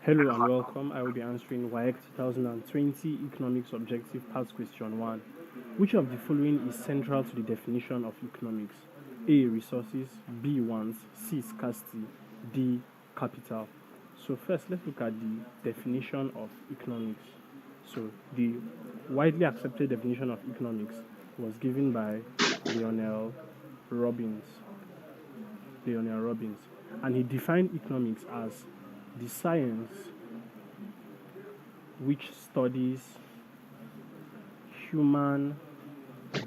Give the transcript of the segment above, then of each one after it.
Hello and welcome. I will be answering WAEC 2020 Economics Objective Past Question 1. Which of the following is central to the definition of economics? A. Resources, B. Wants, C. Scarcity, D. Capital. So first, let's look at the definition of economics. So the widely accepted definition of economics was given by Lionel Robbins. And he defined economics as the science which studies human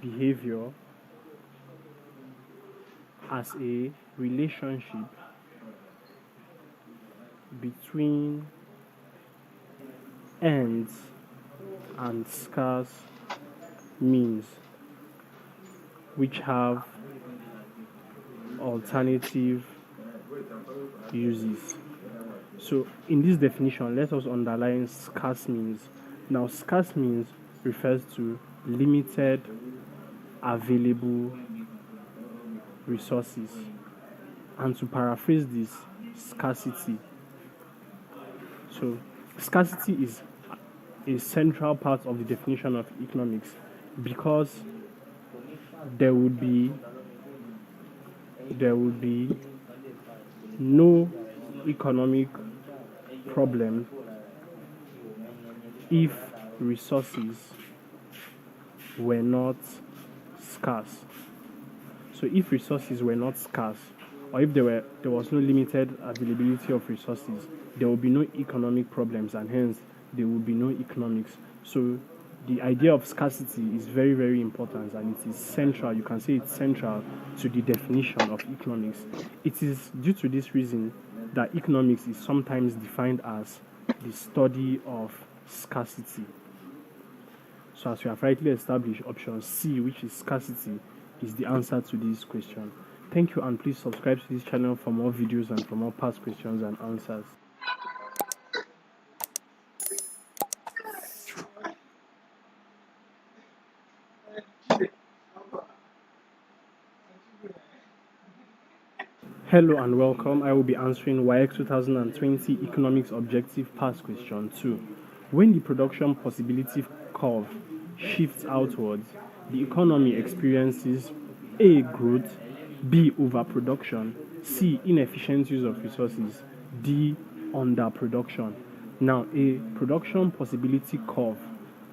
behavior as a relationship between ends and scarce means which have alternative uses. So in this definition, let us underline scarce means. Now, scarce means refers to limited available resources. And to paraphrase this, scarcity. So scarcity is a central part of the definition of economics because there would be no economic problem if resources were not scarce. So if resources were not scarce, or if there was no limited availability of resources, there will be no economic problems, and hence there will be no economics. So the idea of scarcity is very, very important, and it is central. You can say it's central to the definition of economics. It is due to this reason that economics is sometimes defined as the study of scarcity. So as we have rightly established, option C, which is scarcity, is the answer to this question. Thank you, and please subscribe to this channel for more videos and for more past questions and answers. Hello and welcome. I will be answering WAEC 2020 Economics Objective Past Question 2. When the production possibility curve shifts outwards, the economy experiences A. Growth, B. Overproduction, C. Inefficient use of resources, D. Underproduction. Now, a production possibility curve,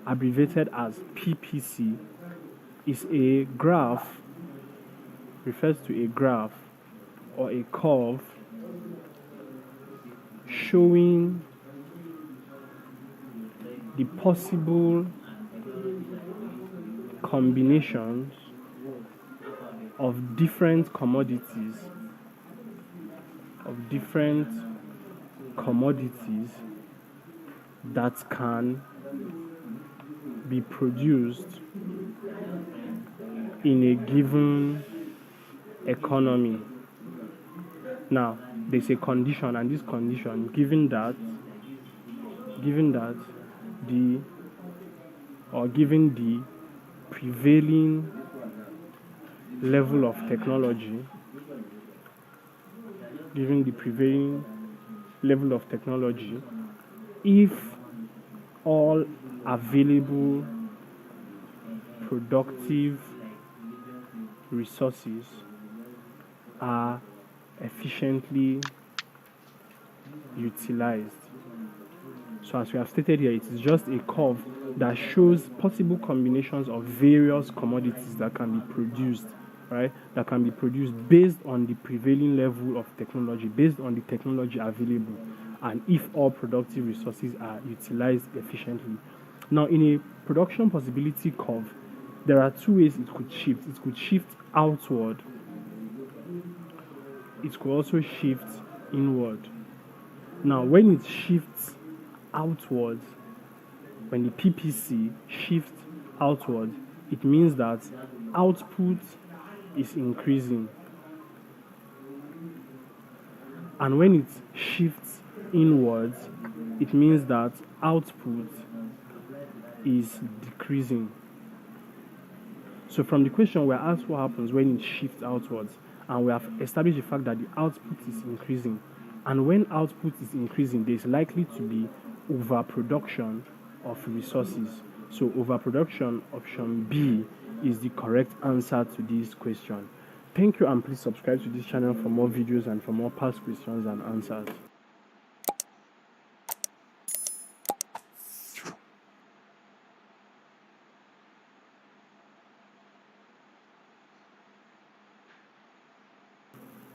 abbreviated as PPC, is a graph, refers to a graph or a curve showing the possible combinations of different commodities that can be produced in a given economy. Now, there's a condition, and this condition, given that the prevailing level of technology, if all available productive resources are efficiently utilized. So as we have stated here, it is just a curve that shows possible combinations of various commodities that can be produced, right? That can be produced based on the prevailing level of technology, based on the technology available, and if all productive resources are utilized efficiently. Now, in a production possibility curve, there are two ways it could shift. It could shift outward. It could also shift inward. Now, when it shifts outwards, when the PPC shifts outward, it means that output is increasing. And when it shifts inwards, it means that output is decreasing. So from the question, we're asked what happens when it shifts outwards, and we have established the fact that the output is increasing And when output is increasing, there's likely to be overproduction of resources. So overproduction, option B, is the correct answer to this question. Thank you, and please subscribe to this channel for more videos and for more past questions and answers.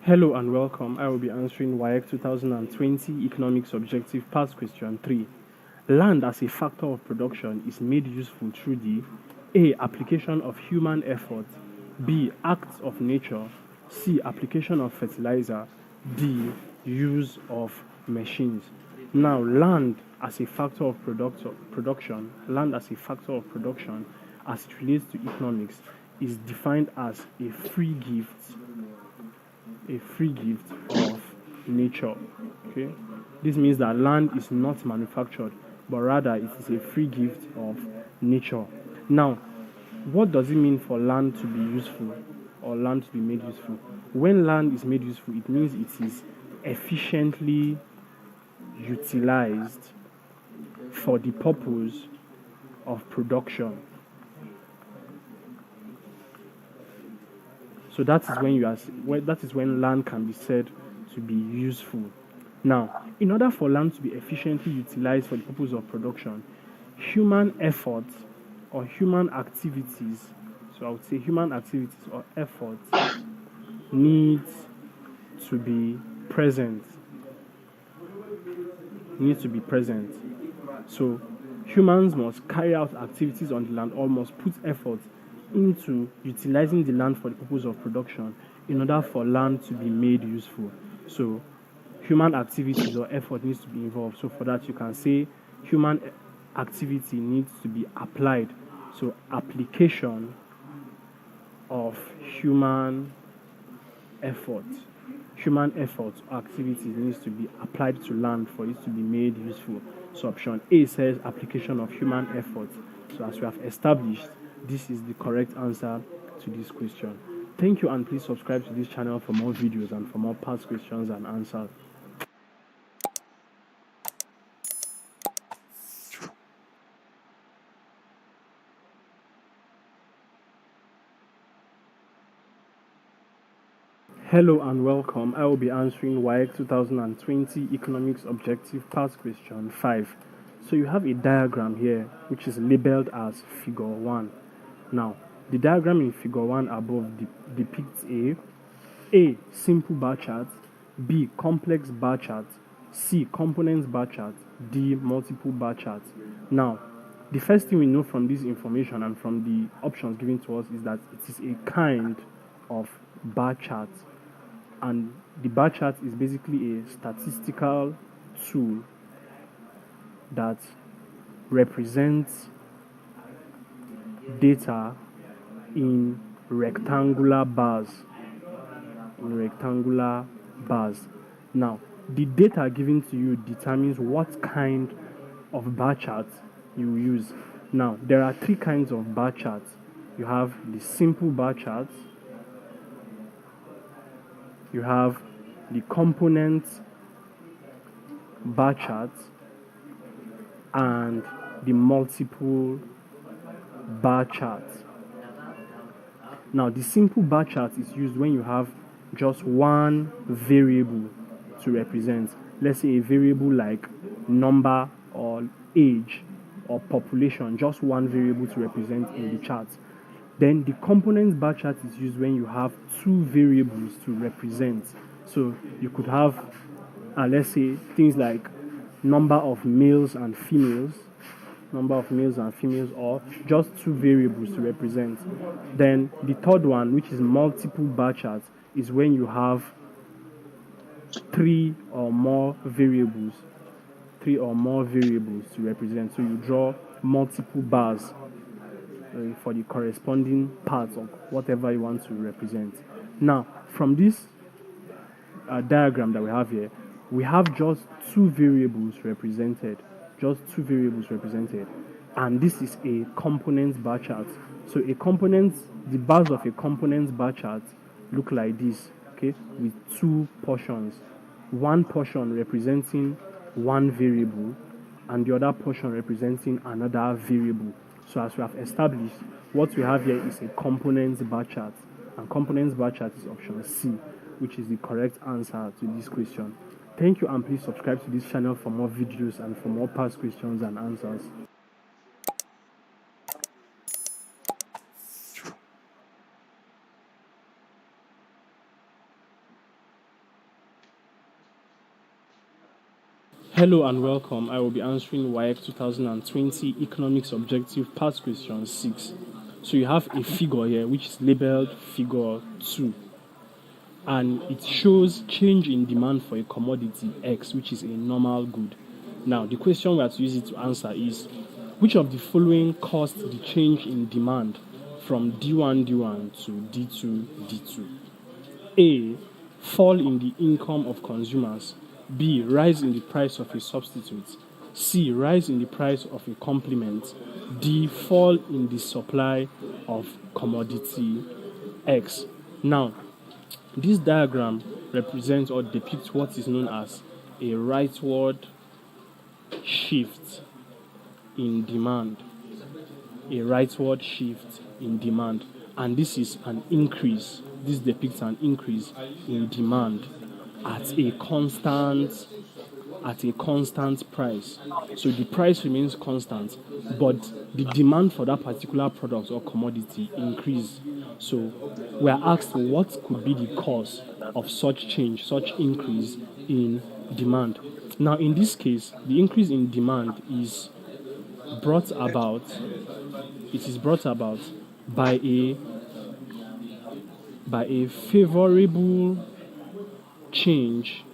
Hello and welcome. I will be answering WAEC 2020 Economics Objective Past Question 3. Land as a factor of production is made useful through the A. Application of human effort, B. Acts of nature, C. Application of fertilizer, D. Use of machines. Now, land as a factor of production, land as a factor of production as it relates to economics is defined as a free gift of nature. Okay, this means that land is not manufactured, but rather it is a free gift of nature. Now, what does it mean for land to be useful or land to be made useful? When land is made useful, it means it is efficiently utilized for the purpose of production. So that is when land can be said to be useful. Now, in order for land to be efficiently utilized for the purpose of production, human efforts or human activities, so I would say human activities or efforts, needs to be present. So humans must carry out activities on the land or must put effort into utilizing the land for the purpose of production in order for land to be made useful. So human activities or effort needs to be involved. So for that, you can say human activity needs to be applied. So application of human effort activity needs to be applied to land for it to be made useful. So option A says application of human effort. So as we have established, this is the correct answer to this question. Thank you, and please subscribe to this channel for more videos and for more past questions and answers. Hello and welcome. I will be answering WAEC 2020 Economics Objective Past Question 5. So you have a diagram here which is labeled as Figure 1. Now, the diagram in Figure 1 above depicts A. Simple bar chart, B. Complex bar chart, C. Components bar chart, D. Multiple bar chart. Now, the first thing we know from this information and from the options given to us is that it is a kind of bar chart. And the bar chart is basically a statistical tool that represents data in rectangular bars. Now, the data given to you determines what kind of bar chart you use. Now, there are three kinds of bar charts. You have the simple bar charts, you have the components bar charts, and the multiple bar charts. Now, the simple bar chart is used when you have just one variable to represent. Let's say a variable like number or age or population, just one variable to represent in the chart. Then the components bar chart is used when you have two variables to represent. So you could have, let's say, things like number of males and females, or just two variables to represent. Then the third one, which is multiple bar charts, is when you have three or more variables to represent. So you draw multiple bars for the corresponding parts of whatever you want to represent. Now, from this diagram that we have here, we have just two variables represented, and this is a components bar chart. So the bars of a components bar chart look like this, okay, with two portions, one portion representing one variable and the other portion representing another variable. So as we have established, what we have here is a components bar chart, and components bar chart is option C, which is the correct answer to this question. Thank you, and please subscribe to this channel for more videos and for more past questions and answers. Hello and welcome. I will be answering WAEC 2020 Economics Objective Past Question 6. So you have a figure here which is labeled figure 2, and it shows change in demand for a commodity X, which is a normal good. Now the question we have to use it to answer is, which of the following caused the change in demand from D1 to D2 D2? A. Fall in the income of consumers. B. Rise in the price of a substitute. C. Rise in the price of a complement. D. Fall in the supply of commodity X. Now, this diagram represents or depicts what is known as a rightward shift in demand. A rightward shift in demand. And this is an increase. This depicts an increase in demand at a constant price. So the price remains constant, but the demand for that particular product or commodity increase. So we are asked what could be the cause of such change, such increase in demand. Now in this case, the increase in demand is brought about by a favorable change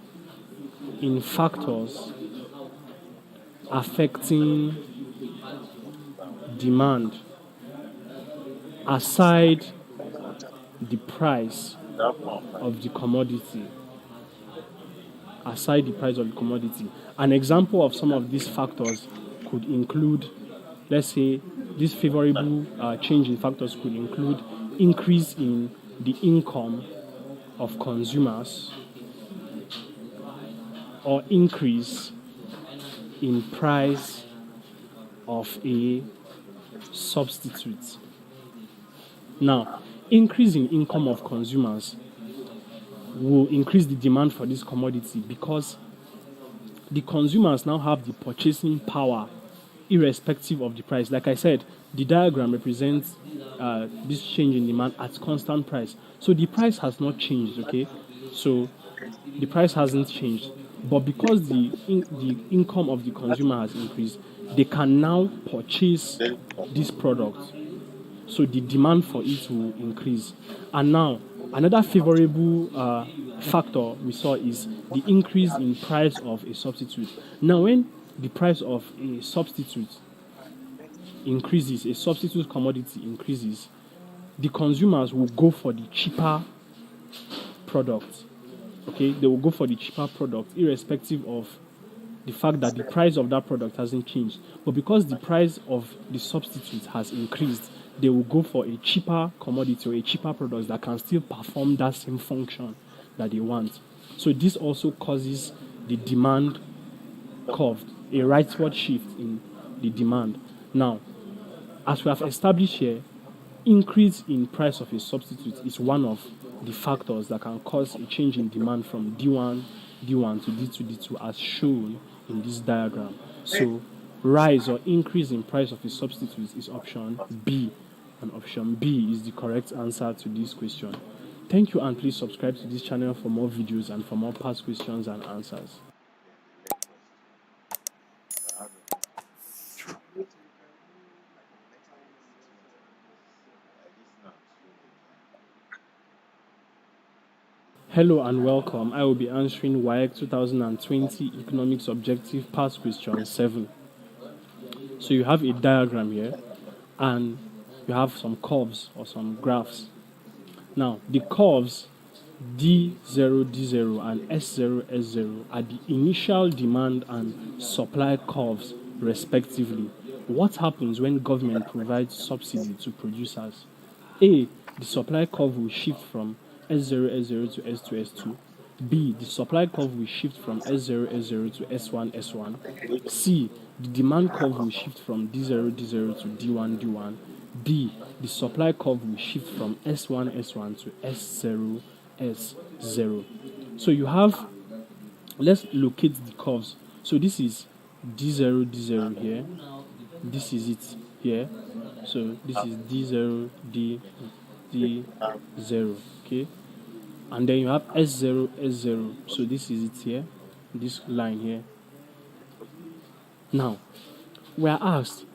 in factors affecting demand aside the price of the commodity. An example of some of these factors could include, let's say, this favorable change in factors could include increase in the income of consumers or increase in price of a substitute. Now, increase in income of consumers will increase the demand for this commodity because the consumers now have the purchasing power irrespective of the price. Like I said, the diagram represents this change in demand at constant price. So the price has not changed, okay? So the price hasn't changed. But because the income of the consumer has increased, they can now purchase this product. So the demand for it will increase. And now, another favorable factor we saw is the increase in price of a substitute. Now, when the price of a substitute increases, a substitute commodity increases, the consumers will go for the cheaper product. Okay, they will go for the cheaper product irrespective of the fact that the price of that product hasn't changed. But because the price of the substitute has increased, they will go for a cheaper commodity or a cheaper product that can still perform that same function that they want. So this also causes the demand curve, a rightward shift in the demand. Now, as we have established here, increase in price of a substitute is one of the factors that can cause a change in demand from D1 to D2 D2 as shown in this diagram. So rise or increase in price of a substitute is option B, and option B is the correct answer to this question. Thank you, and please subscribe to this channel for more videos and for more past questions and answers. Hello and welcome. I will be answering WAEC 2020 Economics Objective Past Question 7. So you have a diagram here and you have some curves or some graphs. Now, the curves D0, D0 and S0, S0 are the initial demand and supply curves respectively. What happens when government provides subsidy to producers? A. The supply curve will shift from S0, S0 to S2, S2. B, the supply curve will shift from S0, S0 to S1, S1. C, the demand curve will shift from D0, D0 to D1, D1. D, the supply curve will shift from S1, S1 to S0, S0. So you have, let's locate the curves. So this is D0, D0 here. This is it here. So this is D0, D0, okay? And then you have S0, S0. So this is it here, this line here. Now, we are asked,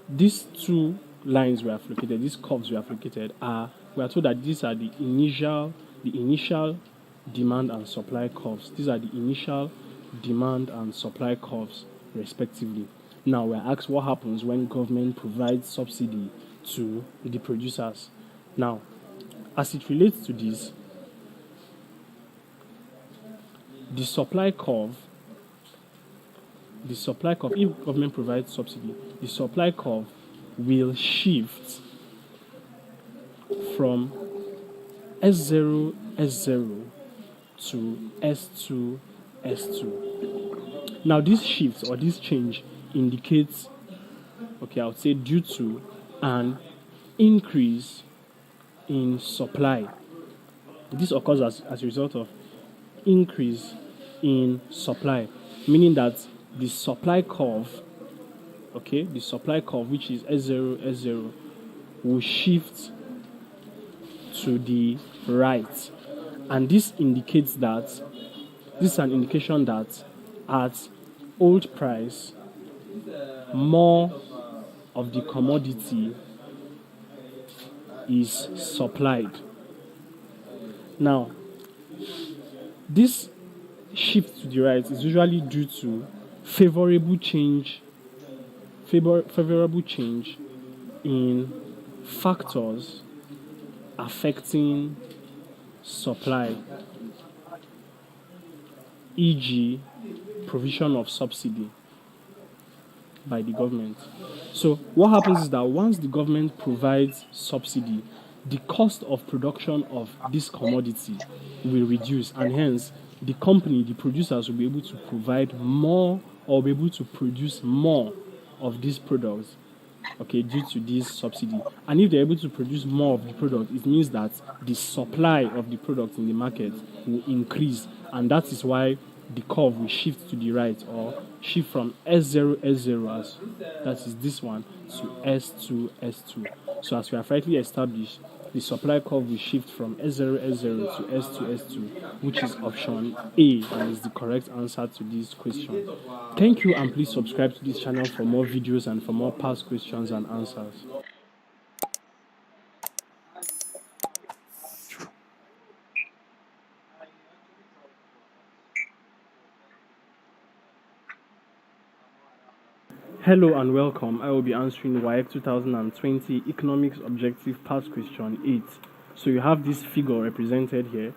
these two lines we have located, these curves we have located we are told that these are the initial demand and supply curves. These are the initial demand and supply curves, respectively. Now, we are asked what happens when government provides subsidy to the producers. Now, as it relates to this, the supply curve, if government provides subsidy, the supply curve will shift from S0, S0 to S2, S2. Now, this shift or this change indicates, I would say, due to an increase in supply. This occurs as a result of increase in supply, meaning that the supply curve, the supply curve, which is S0, S0, will shift to the right. And this indicates that, this is an indication that at old price, more of the commodity is supplied. Now, this shift to the right is usually due to favorable change in factors affecting supply, e.g., provision of subsidy by the government. So what happens is that once the government provides subsidy, the cost of production of this commodity will reduce, and hence the producers will be able to provide more or be able to produce more of these products, due to this subsidy. And if they're able to produce more of the product, it means that the supply of the product in the market will increase, and that is why the curve will shift to the right, or shift from S0, S0, that is this one, to S2, S2. So as we have rightly established, the supply curve will shift from S0, S0 to S2, S2, which is option A, and is the correct answer to this question. Thank you, and please subscribe to this channel for more videos and for more past questions and answers. Hello and welcome. I will be answering WAEC 2020 Economics Objective Past Question 8. So you have this figure represented here,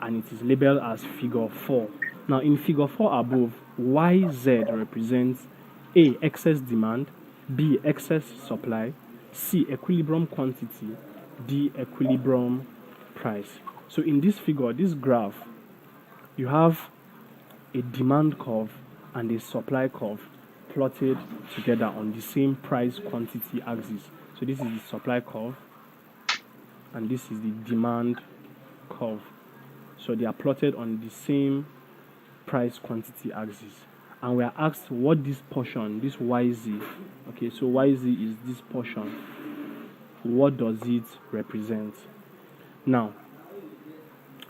and it is labeled as figure 4. Now in figure 4 above, YZ represents A, excess demand, B, excess supply, C, equilibrium quantity, D, equilibrium price. So in this figure, this graph, you have a demand curve and a supply curve plotted together on the same price quantity axis. So this is the supply curve and this is the demand curve. So they are plotted on the same price quantity axis. And we are asked what this portion, this YZ, so YZ is this portion. What does it represent? Now,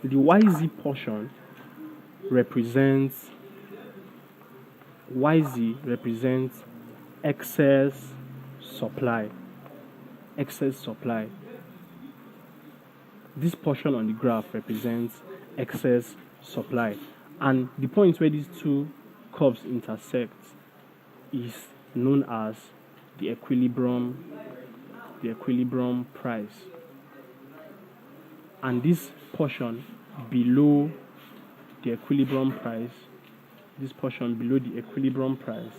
the YZ portion represents excess supply. This portion on the graph represents excess supply. And the point where these two curves intersect is known as the equilibrium price. And this portion below the equilibrium price,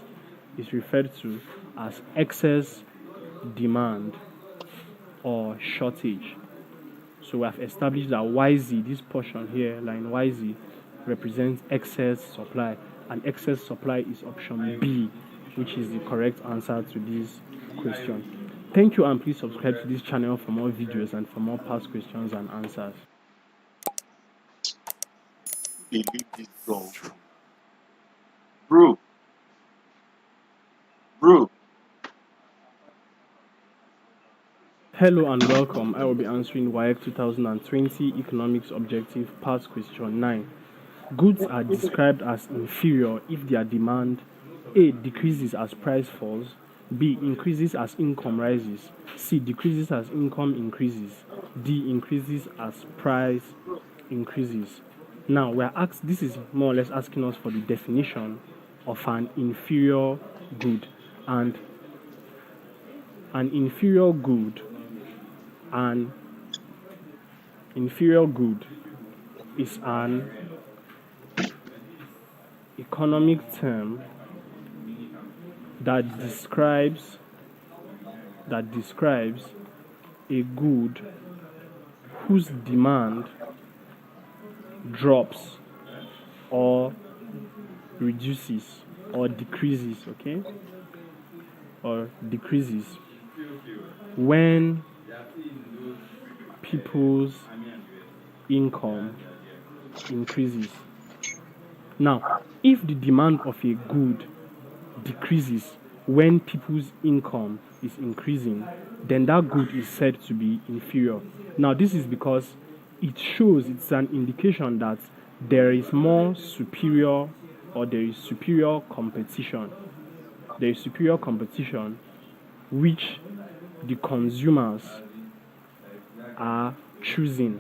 is referred to as excess demand or shortage. So we have established that YZ, this portion here, line YZ, represents excess supply, and excess supply is option B, which is the correct answer to this question. Thank you, and please subscribe to this channel for more videos and for more past questions and answers. Believe this song. Bro. Hello and welcome. I will be answering WAEC 2020 Economics Objective Past Question 9. Goods are described as inferior if their demand A. decreases as price falls, B. increases as income rises, C. decreases as income increases, D. increases as price increases. Now we are asked, this is more or less asking us for the definition of an inferior good, and an inferior good is an economic term that describes a good whose demand drops or reduces or decreases, when people's income increases. Now, if the demand of a good decreases when people's income is increasing, then that good is said to be inferior. Now, this is because it's an indication that there is more superior, or there is superior competition. There is superior competition which the consumers are choosing.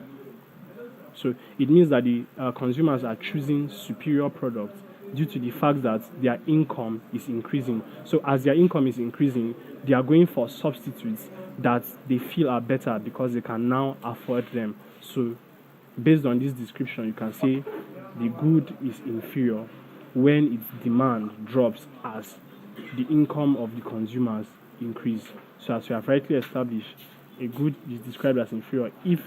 So it means that the consumers are choosing superior products due to the fact that their income is increasing. So as their income is increasing, they are going for substitutes that they feel are better because they can now afford them. So based on this description, you can say the good is inferior when its demand drops as the income of the consumers increase. So as we have rightly established, a good is described as inferior if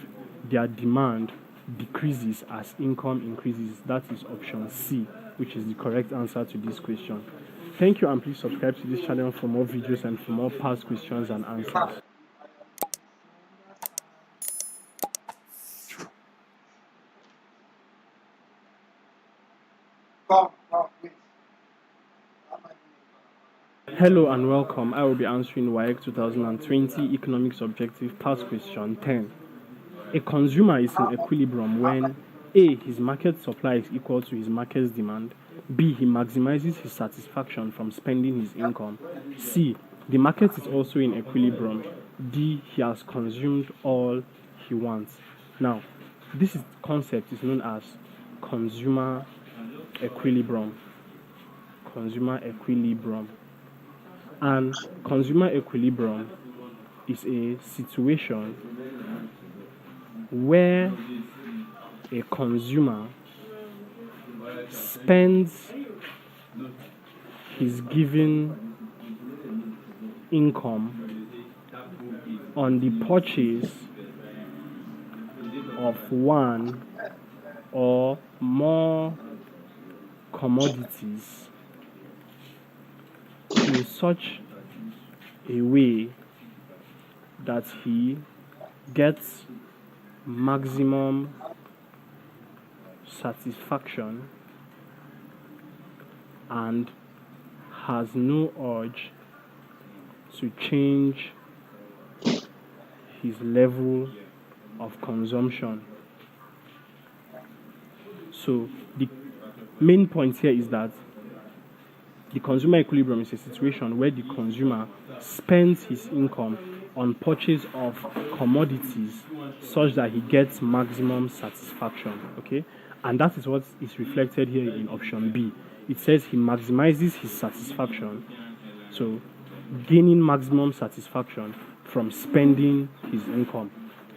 their demand decreases as income increases. That is option C, which is the correct answer to this question. Thank you, and please subscribe to this channel for more videos and for more past questions and answers. Hello and welcome. I will be answering WAEC 2020 Economics Objective Past Question 10. A consumer is in equilibrium when A. his market supply is equal to his market's demand, B. he maximizes his satisfaction from spending his income, C. the market is also in equilibrium, D. he has consumed all he wants. Now, this concept is known as consumer equilibrium. And consumer equilibrium is a situation where a consumer spends his given income on the purchase of one or more commodities in such a way that he gets maximum satisfaction and has no urge to change his level of consumption. So the main point here is that the consumer equilibrium is a situation where the consumer spends his income on purchase of commodities such that he gets maximum satisfaction, and that is what is reflected here in option B. It says he maximizes his satisfaction, so gaining maximum satisfaction from spending his income.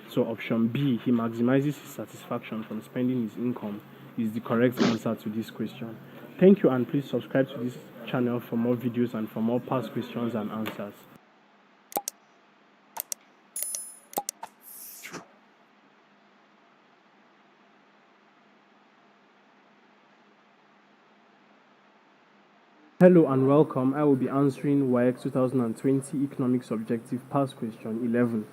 So option B, he maximizes his satisfaction from spending his income, is the correct answer to this question. Thank you, and please subscribe to this channel for more videos and for more past questions and answers. Hello and welcome. I will be answering WAEC 2020 Economics Objective Past Question 11.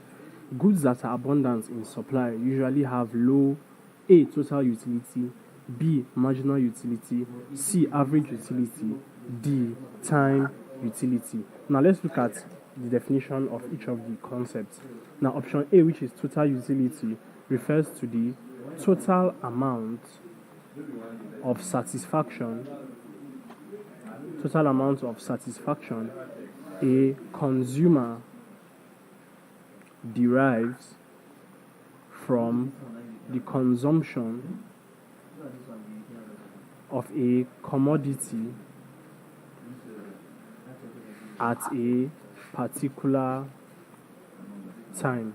Goods that are abundant in supply usually have low A. Total utility, B. Marginal utility, C. Average utility, D. Time utility. Now let's look at the definition of each of the concepts. Now option A, which is total utility, refers to the total amount of satisfaction a consumer derives from the consumption of a commodity at a particular time.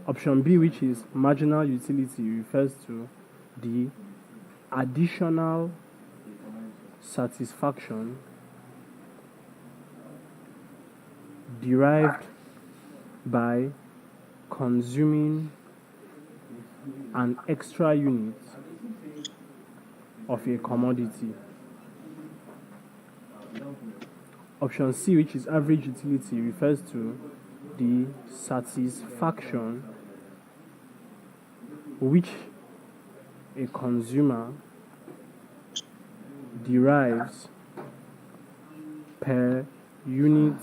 Option B, which is marginal utility, refers to the additional satisfaction derived by consuming an extra unit of a commodity. Option C, which is average utility, refers to the satisfaction which a consumer derives per unit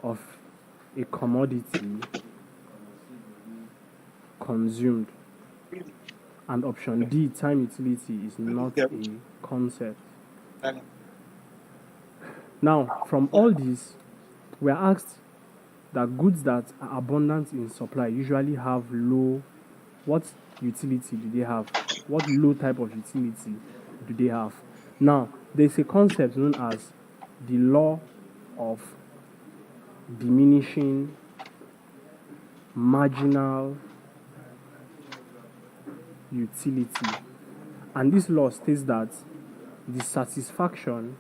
of a commodity consumed. And option D, time utility, is not a concept. Now, from all this, we are asked that goods that are abundant in supply usually have low. What utility do they have? What low type of utility do they have? Now, there's a concept known as the law of diminishing marginal utility. And this law states that the satisfaction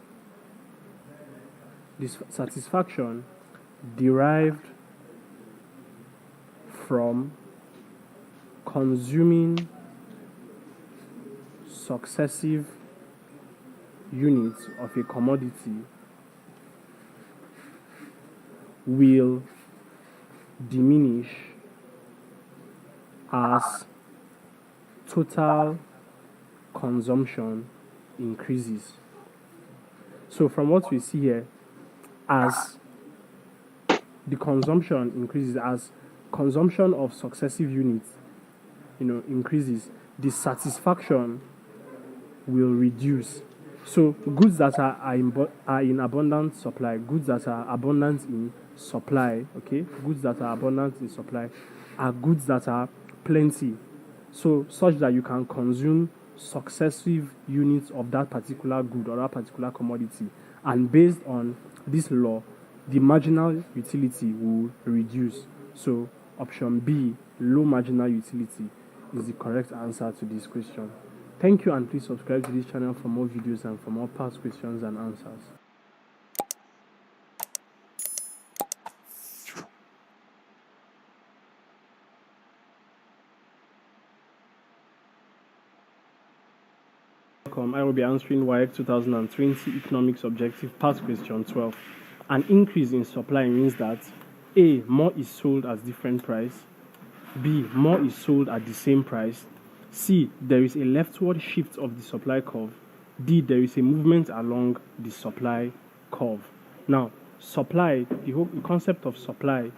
derived from consuming successive units of a commodity will diminish as total consumption increases. So from what we see here, as the consumption increases, as consumption of successive units increases, the satisfaction will reduce. So goods that are in abundant supply, goods that are abundant in supply, goods that are abundant in supply are goods that are plenty, so such that you can consume successive units of that particular good or that particular commodity. And based on this law, the marginal utility will reduce. So option B, low marginal utility, is the correct answer to this question. Thank you, and please subscribe to this channel for more videos and for more past questions and answers. Welcome. I will be answering WAEC 2020 Economics Objective Past Question 12. An increase in supply means that A, more is sold at different price, B, more is sold at the same price, C, there is a leftward shift of the supply curve, D, there is a movement along the supply curve. Now, supply, the whole concept of supply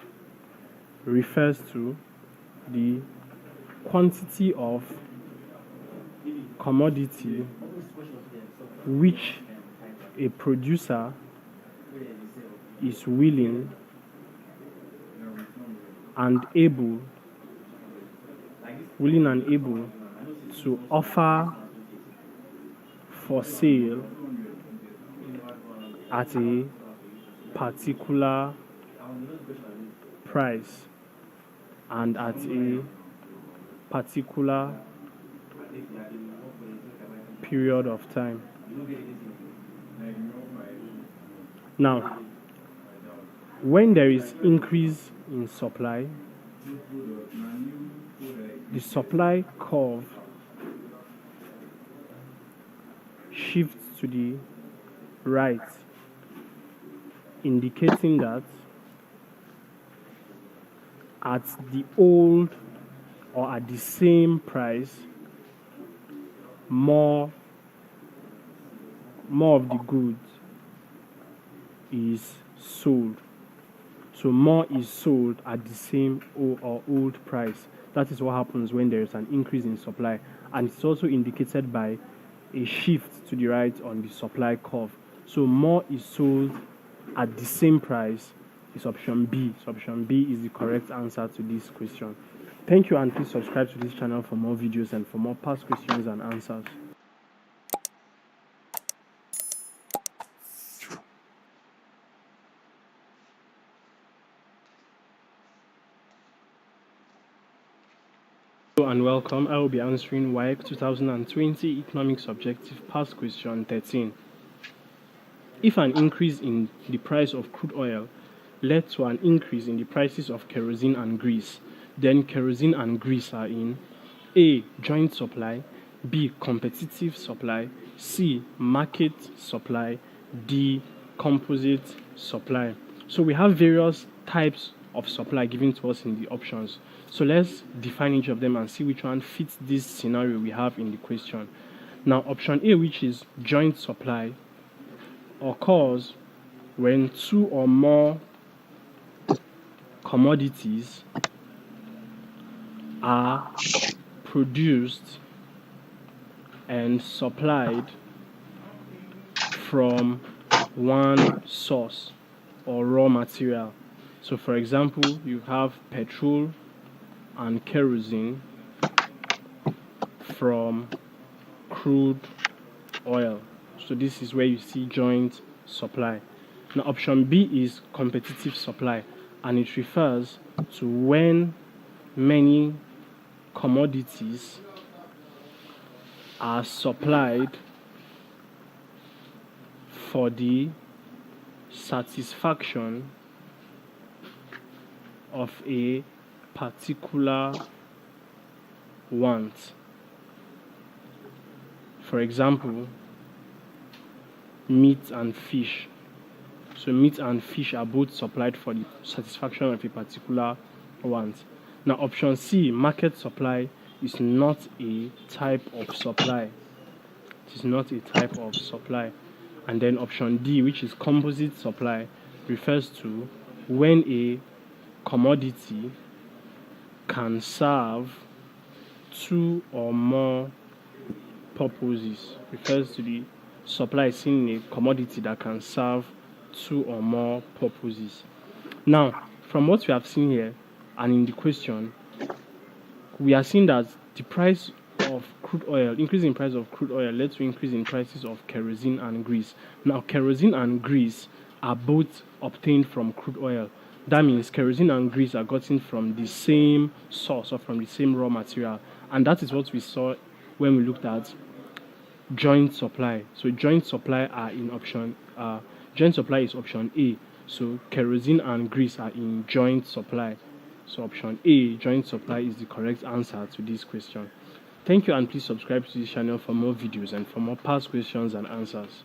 refers to the quantity of commodity which a producer is willing and able to offer for sale at a particular price and at a particular period of time. Now, when there is increase in supply, the supply curve shifts to the right, indicating that at the old or at the same price, more of the goods is sold. So more is sold at the same or old price. That is what happens when there is an increase in supply, and it's also indicated by a shift to the right on the supply curve. So more is sold at the same price is option B. So option B is the correct answer to this question. Thank you, and please subscribe to this channel for more videos and for more past questions and answers. Hello and welcome. I will be answering WAEC 2020 Economics Objective Past Question 13. If an increase in the price of crude oil led to an increase in the prices of kerosene and grease, then kerosene and grease are in A. Joint supply, B. Competitive supply, C. Market supply, D. Composite supply. So we have various types of supply given to us in the options. So let's define each of them and see which one fits this scenario we have in the question. Now, option A, which is joint supply, occurs when two or more commodities are produced and supplied from one source or raw material. So for example, you have petrol and kerosene from crude oil. So this is where you see joint supply. Now option B is competitive supply, and it refers to when many commodities are supplied for the satisfaction of a particular want. For example, meat and fish. So meat and fish are both supplied for the satisfaction of a particular want. Now option C, market supply, is not a type of supply. It is not a type of supply. And then option D, which is composite supply, refers to when a commodity can serve two or more purposes. Refers to the supply seen in a commodity that can serve two or more purposes. Now, from what we have seen here and in the question, we are seeing that the price of crude oil, increase in price of crude oil, led to increase in prices of kerosene and grease. Now, kerosene and grease are both obtained from crude oil. That means kerosene and grease are gotten from the same source or from the same raw material, and that is what we saw when we looked at joint supply. So joint supply are in option. Joint supply is option A. So kerosene and grease are in joint supply. So option A, joint supply, is the correct answer to this question. Thank you, and please subscribe to this channel for more videos and for more past questions and answers.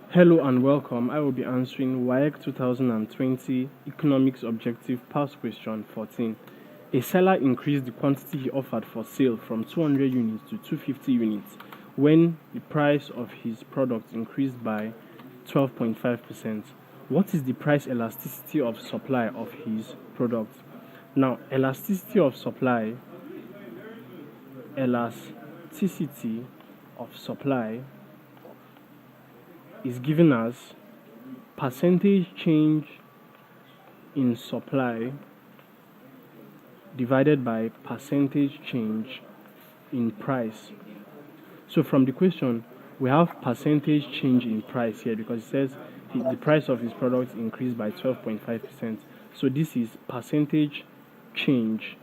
Hello and welcome. I will be answering WAEC 2020 Economics Objective Past Question 14. A seller increased the quantity he offered for sale from 200 units to 250 units when the price of his product increased by 12.5%. What is the price elasticity of supply of his product? Now, elasticity of supply is given as percentage change in supply divided by percentage change in price. So from the question, we have percentage change in price here because it says the price of his product increased by 12.5%. So this is percentage change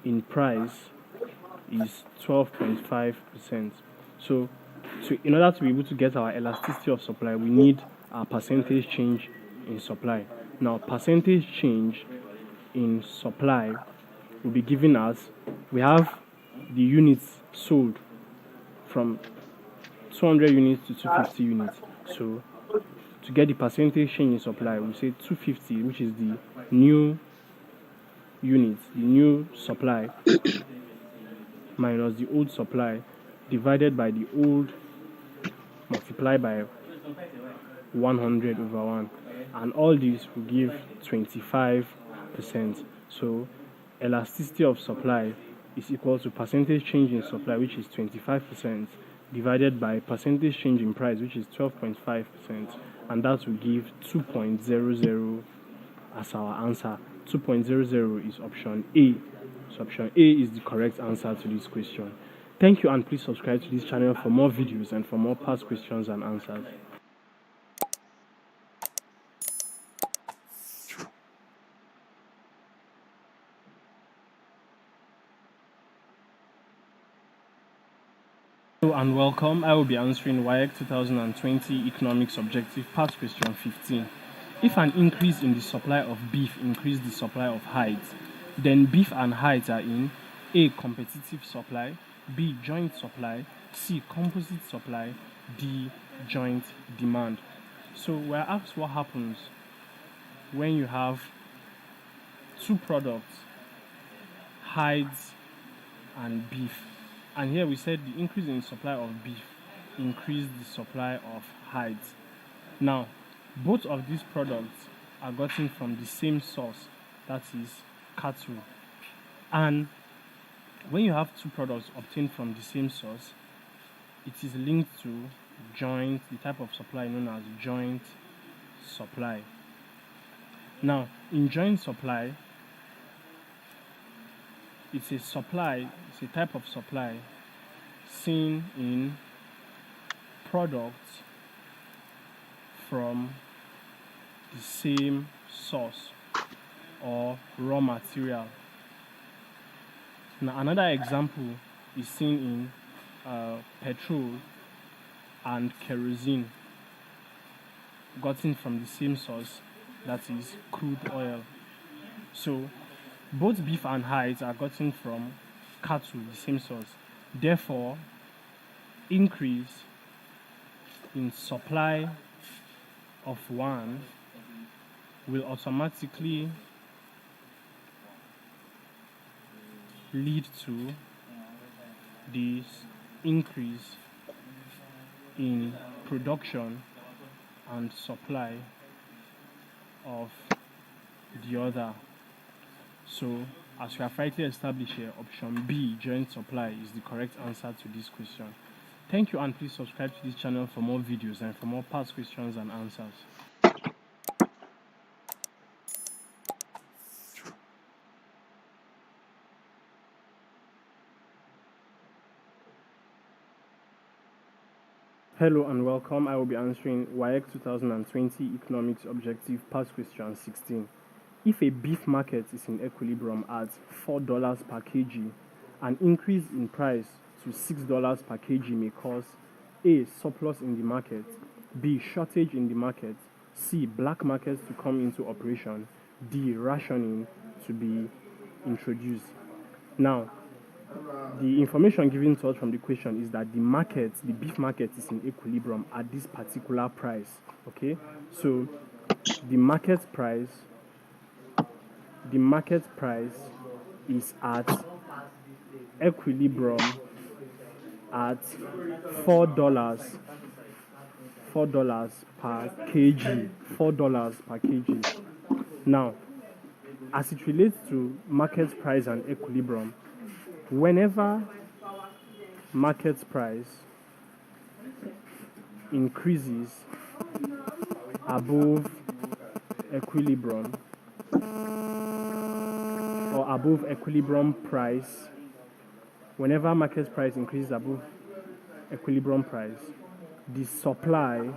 in price is 12.5%. So in order to be able to get our elasticity of supply, we need our percentage change in supply. Now, percentage change in supply will be given as we have the units sold from 200 units to 250 units. So, to get the percentage change in supply, we say 250, which is the new units, the new supply, minus the old supply, divided by the old, multiplied by 100 over 1. And all this will give 25%. So, elasticity of supply is equal to percentage change in supply, which is 25%, divided by percentage change in price, which is 12.5%, and that will give 2.00 as our answer. 2.00 is option A. So option A is the correct answer to this question. Thank you, and please subscribe to this channel for more videos and for more past questions and answers. Hello and welcome. I will be answering WAEC 2020 Economics Objective Past Question 15. If an increase in the supply of beef increased the supply of hides, then beef and hides are in A. Competitive supply, B. Joint supply, C. Composite supply, D. Joint demand. So we're asked what happens when you have two products, hides and beef. And here we said the increase in supply of beef increased the supply of hides. Now, both of these products are gotten from the same source, that is cattle. And when you have two products obtained from the same source, it is linked to the type of supply known as joint supply. Now, in joint supply, it's a type of supply seen in products from the same source or raw material. Now, another example is seen in petrol and kerosene, gotten from the same source, that is crude oil. So, both beef and hides are gotten from cattle, the same source. Therefore, increase in supply of one will automatically lead to this increase in production and supply of the other. So, as we have rightly established here, option B, joint supply, is the correct answer to this question. Thank you, and please subscribe to this channel for more videos and for more past questions and answers. Hello and welcome. I will be answering WAEC 2020 Economics Objective Past Question 16. If a beef market is in equilibrium at $4 per kg, an increase in price to $6 per kg may cause A. Surplus in the market, B. Shortage in the market, C. Black markets to come into operation, D. Rationing to be introduced. Now, the information given to us from the question is that the beef market is in equilibrium at this particular price. Okay, so the market price is at equilibrium at $4 per kg. $4 per kg. Now, as it relates to market price and equilibrium, whenever market price increases above equilibrium or above equilibrium price, whenever market price increases above equilibrium price, the supply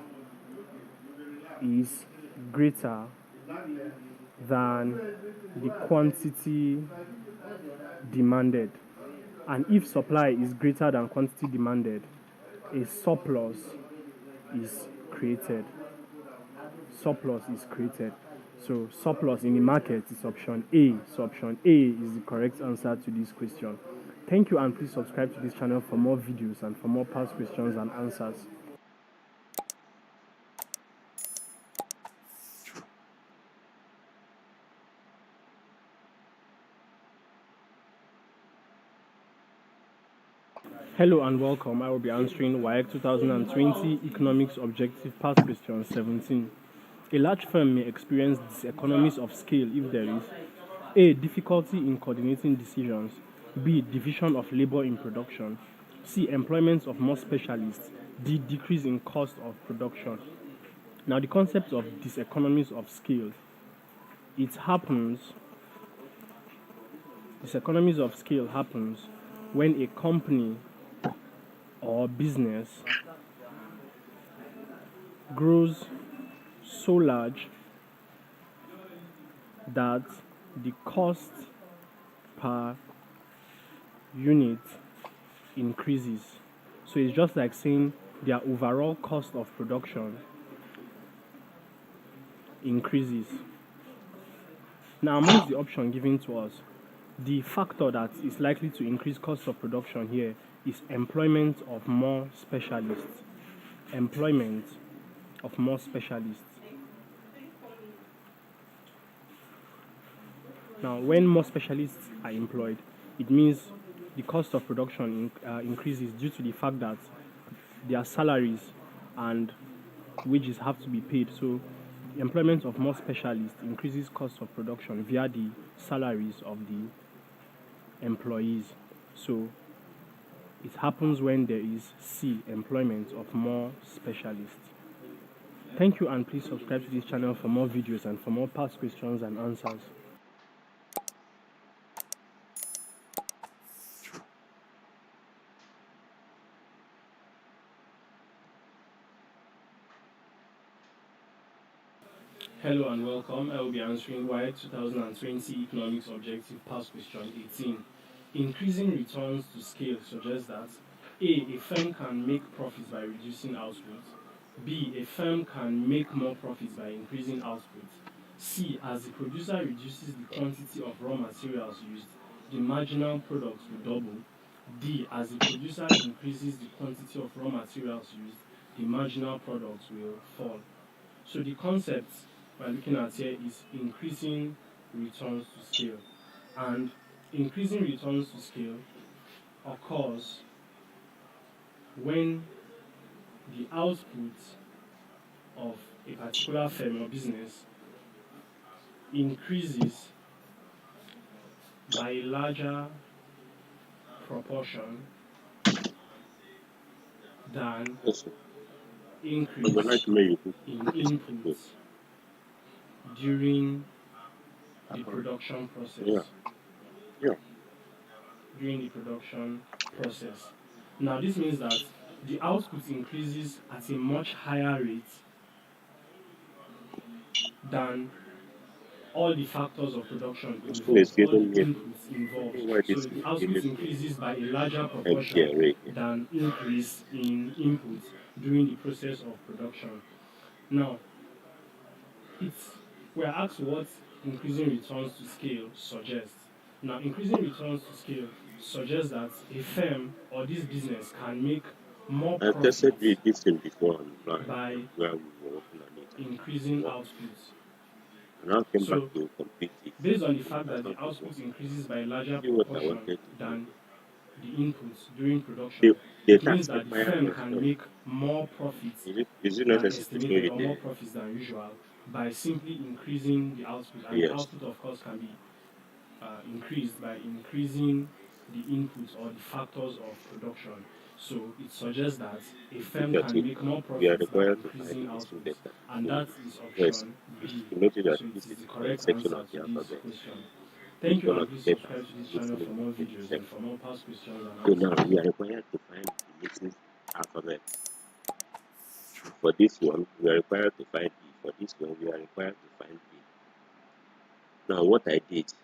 is greater than the quantity demanded. And if supply is greater than quantity demanded, a surplus is created. So surplus in the market is option A. So option A is the correct answer to this question. Thank you, and please subscribe to this channel for more videos and for more past questions and answers. Hello and welcome. I will be answering WAEC 2020 Economics Objective Past Question 17. A large firm may experience diseconomies of scale if there is A. Difficulty in coordinating decisions, B. Division of labor in production, C. Employment of more specialists, D. Decrease in cost of production. Now, the concept of diseconomies of scale, diseconomies of scale happens when a company or business grows so large that the cost per unit increases. So it's just like saying their overall cost of production increases. Now, amongst the option given to us, the factor that is likely to increase cost of production here is employment of more specialists. Employment of more specialists. Now, when more specialists are employed, it means the cost of production increases due to the fact that their salaries and wages have to be paid. So, the employment of more specialists increases cost of production via the salaries of the employees. So, it happens when there is C, employment of more specialists. Thank you, and please subscribe to this channel for more videos and for more past questions and answers. Hello and welcome. I will be answering WAEC 2020 Economics Objective Past Question 18. Increasing returns to scale suggests that A firm can make profits by reducing output. B, a firm can make more profits by increasing output. C, as the producer reduces the quantity of raw materials used, the marginal product will double. D, as the producer increases the quantity of raw materials used, the marginal product will fall. So the concept we're looking at here is increasing returns to scale. And increasing returns to scale occurs when the output of a particular firm or business increases by a larger proportion than increase in inputs during the production process. During the production process. Now, this means that the output increases at a much higher rate than all the factors of production involved, all the inputs involved. So the output increases by a larger proportion than increase in inputs during the process of production. Now, we're asked what increasing returns to scale suggests. Now, increasing returns to scale suggests that a firm or this business can make more profits by increasing output. So, based on the fact that the output increases by a larger proportion than the inputs during production, it means that the firm can make more profits than estimated or more profits than usual by simply increasing the output. And the output, of course, can be increased by increasing the inputs or the factors of production. So it suggests that a firm can make more profits by increasing output, and that is option B. So it is the correct answer to this question. Thank you, and please subscribe to this channel for more videos and for more past questions and answers. So now we are required to find the missing alphabet. For this one, we are required to find B. For this one, we are required to find B. Now, what I did is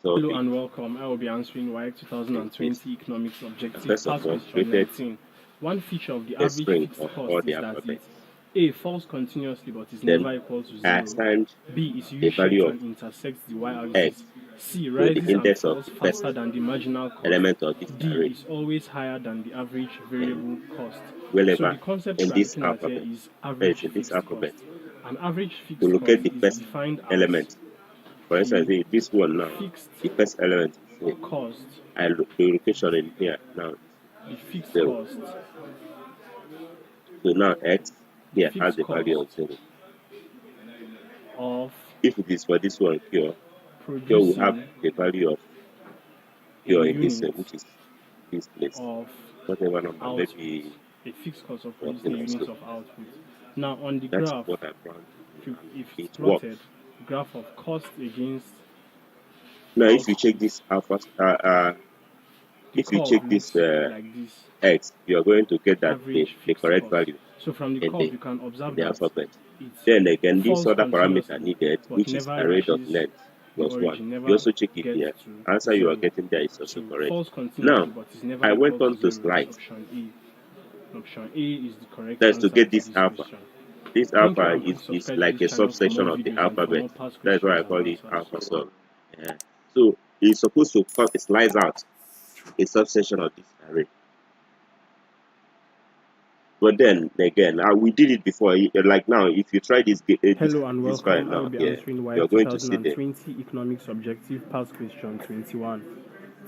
Hello and welcome. I will be answering WAEC 2020 Economics Objective Past Question 19. One feature of the average fixed cost is that it A falls continuously but is then never equal to I 0. assigned B is a U-shaped value of and intersects the y-axis. x C to the rises and index of falls the first faster than the marginal cost. element of this D array, is always higher than the average and variable cost. So wherever the concept in we are this looking at here alphabet, is that is average in this fixed cost. alphabet, An average to fixed cost locate the is first defined as element. For instance, the this one now, fixed the first element is here. cost, The location in here now the is fixed 0. cost, So now x the here has fixed the value cost of 0. of If it is for this one here will have producing the value of a here in this unit which is this place. of Whatever number, output, maybe a fixed cost of producing 14 a or unit so. of output. Now on the That is graph, what I found. if it's It plotted, works. graph of cost against Now, if you check output, this alpha, the if you curve check this looks like this: x, you are going to get that average the fixed correct cost. value So from the in curve, you can observe the that alphabet. it Then again, this falls other parameter continuously, needed, but which is never array dot reaches length the plus 1. origin, You never also check it gets here. to Answer you are 0. getting there is also So correct. falls Now, continuously, but is never I equal went to on to 0. Is slide. option A. Option A is the correct That's to answer get to this this alpha. question. This Thank you, alpha and please is subscribe to like this a channel for more subsection of the videos and for alphabet. more past That's why questions I and call it answers. alpha sub. Yeah. So it's supposed to cut a slice out a subsection of this array. But then again, we did it before. Like now, if you try Hello and this file welcome. I will now be here, answering you're WAEC going to see the 2020 Economics Objective Past Question 21.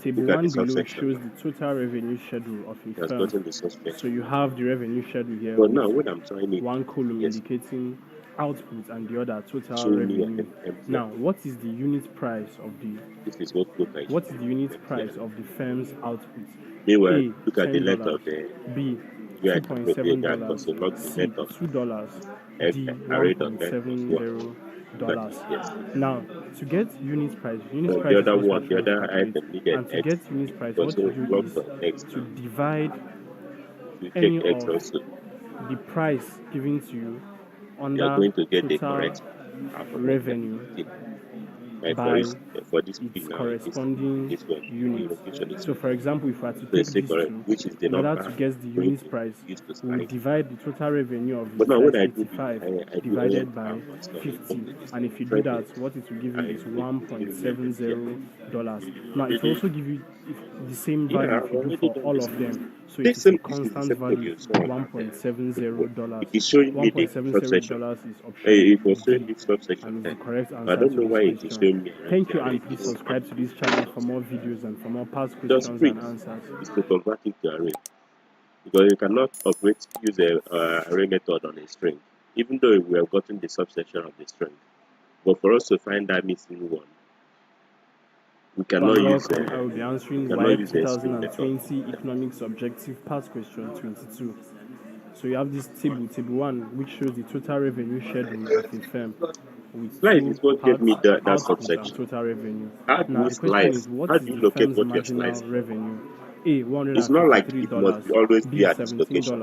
Table look at the 1 below subsection shows now. the total revenue schedule of It a has firm. gotten the So subsection. you have the revenue schedule here But with now when I'm trying it, one column yes, indicating output and the other total showing me revenue. an empty Now, array. what is the unit price of the This is what quota is what is showing, the unit empty price array. of the firm's output? Meanwhile, A, look at the length $10, of the B, where I can locate that $2.7, because you log the C, length of $2, D, array dot length plus 1. Look at it, $1.70. yes. Now, to get unit The price is other what we're one, the trying to other calculate. item needed And to x. get unit price, Because what you so do log is dot x to now. divide If you check any x of also, the price given to you you are under going to get the total correct alphabet that revenue you did. Like by for this P its now, corresponding this one, the unit. location is So, for example, if we are to so take it's these correct, two, which is the in order number to get the I'm going unit to price, use to we will slide. divide the total revenue of the But now when slice I do this, 85 I do divided element by alpha stuff. It 50. comes with this And thing. if you do Try to that, what it will give you I is give me an empty array. $1.70. Now, it will also give you the same Yeah, value I've if you do already for done all this. of them. So it This is a same this is the constant same code value, you saw on that. $1.70. It is showing me the subsection. $1.70 is option It was showing D this subsection and is the 10. correct I answer don't to know this why it is question. showing me an Thank empty you, array. and please This is subscribe to this channel for more videos and for more past the questions and script answers. is to convert it to array because you cannot use a array method on a string, even though we have gotten the subsection of the string. But for us to find that missing one, we Hello cannot and use welcome. I will be answering WAEC a string method. 2020 Economics Objective Past Question 22. So you have this table 1, which shows the total revenue schedule of a firm with Slide two is what gave parts, me that output and subsection. total revenue. How do Now you the question slice? is, what How is do you the locate firm's what you're marginal slicing? revenue? A, It's not like it must $153, always be B, at this location. $17,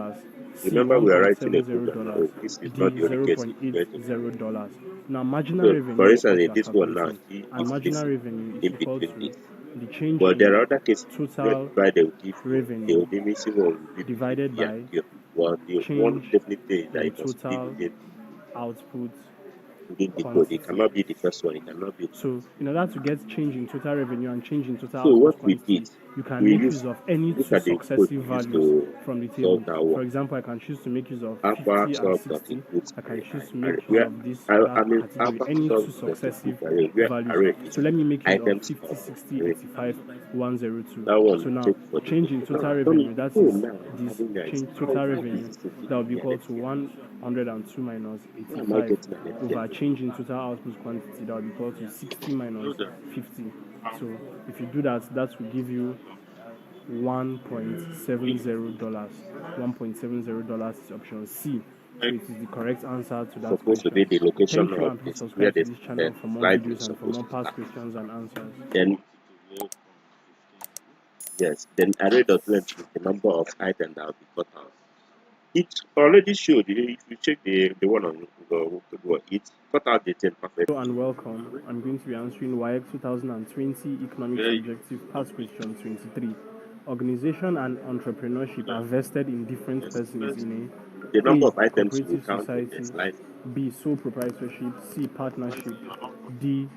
C, Remember, we are writing a program now. $1.70, Oh, this is not D, the only case it's going to be. $0.80. Now marginal So, for revenue is instance, what in you are this one now, calculating, see, and it's marginal missing revenue is in equal between to this. the change But there in are other cases total whereby they will give you revenue the missing one will be between divided P and by Q. Well, the one change definitely is that in it must be total output within the code. It quantity. cannot be the first one. It cannot be. So in order to get change in total revenue and change in total So what output we did, quantity, you can we make use use of any look two at the code successive we used values to from the table. solve that For one. example, I can choose to make use of Alpha 50 and sub dot 60. includes I can array. choose to Array. make use Where of this other category, alpha any sub two dot successive includes array. Where values. array is So let me make use of items 50, of 60, array. 85, 102. That one So now check for the change code. in Now total I've done it revenue, that before. is Now I'm this having that. change How total is revenue, this thing that will giving be me an equal to empty array? 102 minus Why am I 85 getting an empty over array? change in total output quantity, that will be equal to 60 minus 50. So if you do that, that will give you $1.70. $1.70 is option C. So it is the correct answer to that Supposed to be question. the location Thank you, of and please this where subscribe to this this channel for more slide is videos and for supposed more to past start. questions and answers. Then yes, then array dot length is the number of items that will be cut out. It already showed if you check the one on Google, it cut out the 10 perfect. Hello and welcome. I'm going to be answering WAEC 2020 Economics Objective Past Question 23. Organization and entrepreneurship are vested in different persons in a the number A, of items will cooperative count in the society. slice. B, sole proprietorship. C, partnership. D,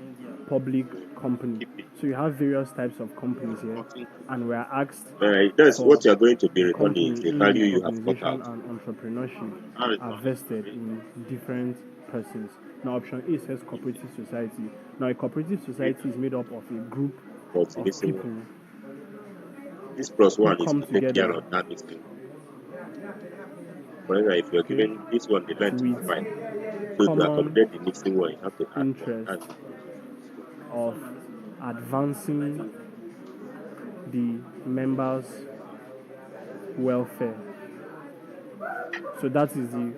public company. So you have various types of companies here, and we are asked That's for what you are going to be a returning company is the in value which you have got organization out. and entrepreneurship are vested in different persons. Now, option A says cooperative society. Now, a cooperative society is made up of a group But of missing people one. This plus who one is come to take care together, of that missing one. For example, if you're okay, given this one, the length is with 5. So to common accommodate the missing one, you have to add 1. interest That's of advancing the members' welfare. So that is the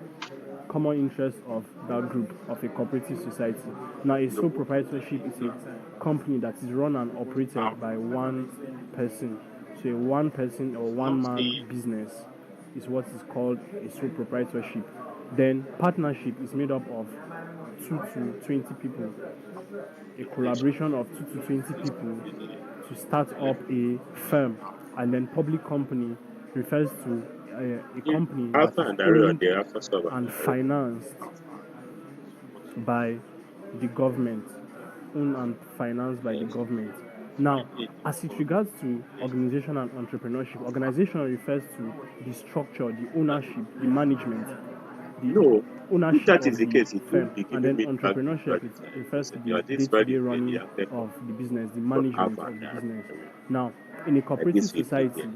common interest of that group of a cooperative society. Now, a sole proprietorship is a company that is run and operated by one person. So a one person or one man business is what is called a sole proprietorship. Then partnership is made up of 2 to 20 people, a collaboration of 2 to 20 people to start up a firm. And then public company refers to a company that alpha is and array or owned the alpha sub and and array. financed by the government, owned and financed by the government. Now, as it regards to organization and entrepreneurship, organization refers to the structure, the ownership, the management, the No, if ownership that of is the the case, it firm. won't be And giving then me back the entrepreneurship, it refers to the this day-to-day value running the effect of the business, the from management alpha of and the the business. array. Now, in a Like cooperative this 15 society, here.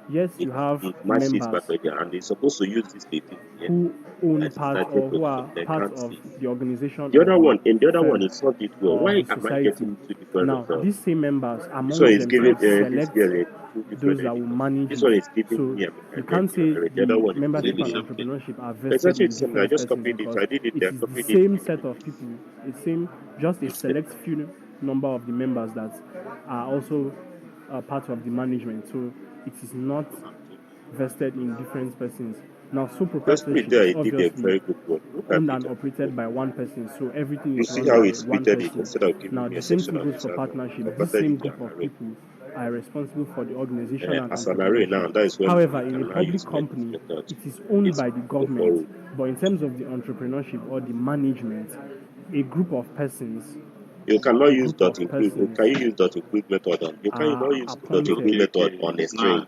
yes, you have It matches members back again, and they're supposed to use this 15 here who own as a part starting or who are position. They part can't of see. the organization The of other the one, in the other one, firm it's not it well. or of Why the am I society. getting two different Now, results? these same members This one amongst is giving themselves this select girl two different those that will editors. manage This one it. is giving So me you and then can't say the other the one is membership giving and the same thing. entrepreneurship are It's vested actually in the same. I different just persons copied it. because I did it it there, is the copied it. same set of people, just a select few number of the members that are also part of the management. So it is not vested in different persons. Now, sole Just put it proprietorship there. is It did a obviously very good work. Look at owned it. and operated by one person, so everything You is see run how by it one splitted it person. instead of giving Now, me the a same section thing of goes this for album. partnership. This Converted same it to group an of array. people are responsible for the organization and As an array now, entrepreneurship. that is when However, we in can a now use public this company, method to it is owned this by the go government. forward. But in terms of the entrepreneurship or the management, a group of persons, You cannot a use group dot of include. persons Can you use dot include method on? You are cannot use dot include appointed. method on a string.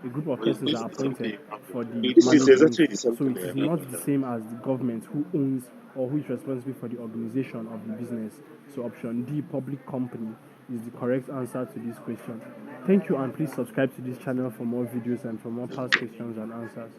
A group of persons are appointed for the This is management. exactly the same So thing it I is have not done the now. same as the government who owns or who is responsible for the organization of the business. So option D, public company, is the correct answer to this question. Thank you, and please subscribe to this channel for more videos and for more past questions and answers.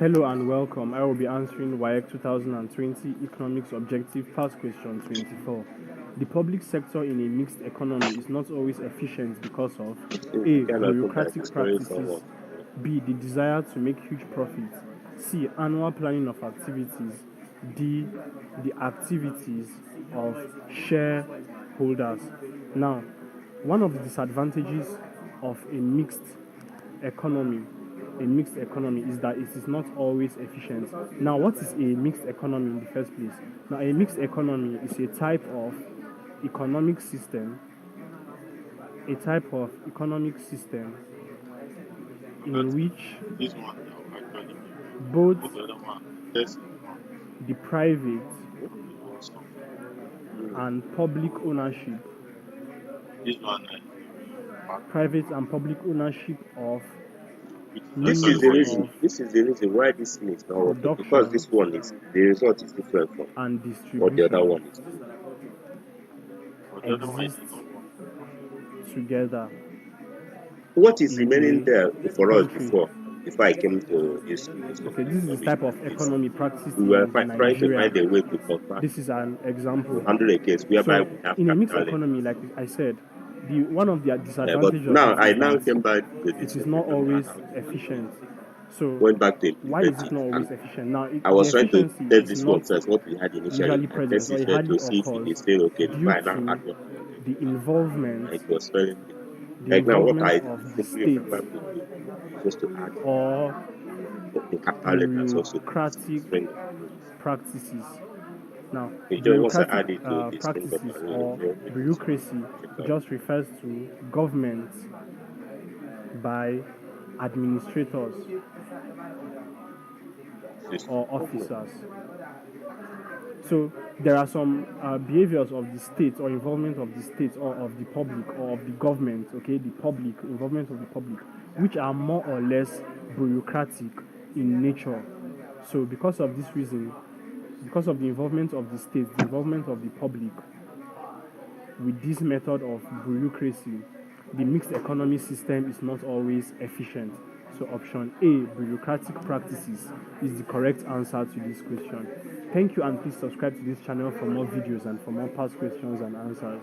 Hello and welcome. I will be answering WAEC 2020 Economics Objective Past Question 24. The public sector in a mixed economy is not always efficient because of A. Kind of think that Bureaucratic is very practices. forward. B. The desire to make huge profits. C. Annual planning of activities. D. The activities of shareholders. Now, one of the disadvantages of a mixed economy is that it is not always efficient. Now, what is a mixed economy in the first place? Now, a mixed economy is a type of economic system, in which both the private and public ownership of This means is the reason. of This is the reason why this thing is not working. Because production this one is the result is different from and what the other distribution one is. exist together What is remaining in there a for us country. before I came to this Okay, this is the type of economy practiced we were in trying to Nigeria. find a way to convert This is an example. to handle a case whereby So, we have in a mixed capital. economy, like I said, one of the But disadvantages of now it I is now that came back to it this is thing not to know always how to efficient. So, went back to why is implement it it. not always And efficient? Now, I the was trying to efficiency test is this not one first, what we had initially, usually and present, test or it it first hardly to see if it occurs is still okay due before I now to add one. the involvement, It was spelling me. the Like now, what involvement I of the simply state remember to do is just to add or the capital letters also to this bureaucratic string. practices. Now, Once I bureaucratic add it to this thing of practices or bureaucracy just refers to government by administrators or officers. So there are some behaviors of the state or involvement of the state or of the public or of the government, okay, the public, involvement of the public, which are more or less bureaucratic in nature. So because of this reason, because of the involvement of the state, the involvement of the public with this method of bureaucracy, the mixed economy system is not always efficient. So option A, bureaucratic practices, is the correct answer to this question. Thank you, and please subscribe to this channel for more videos and for more past questions and answers.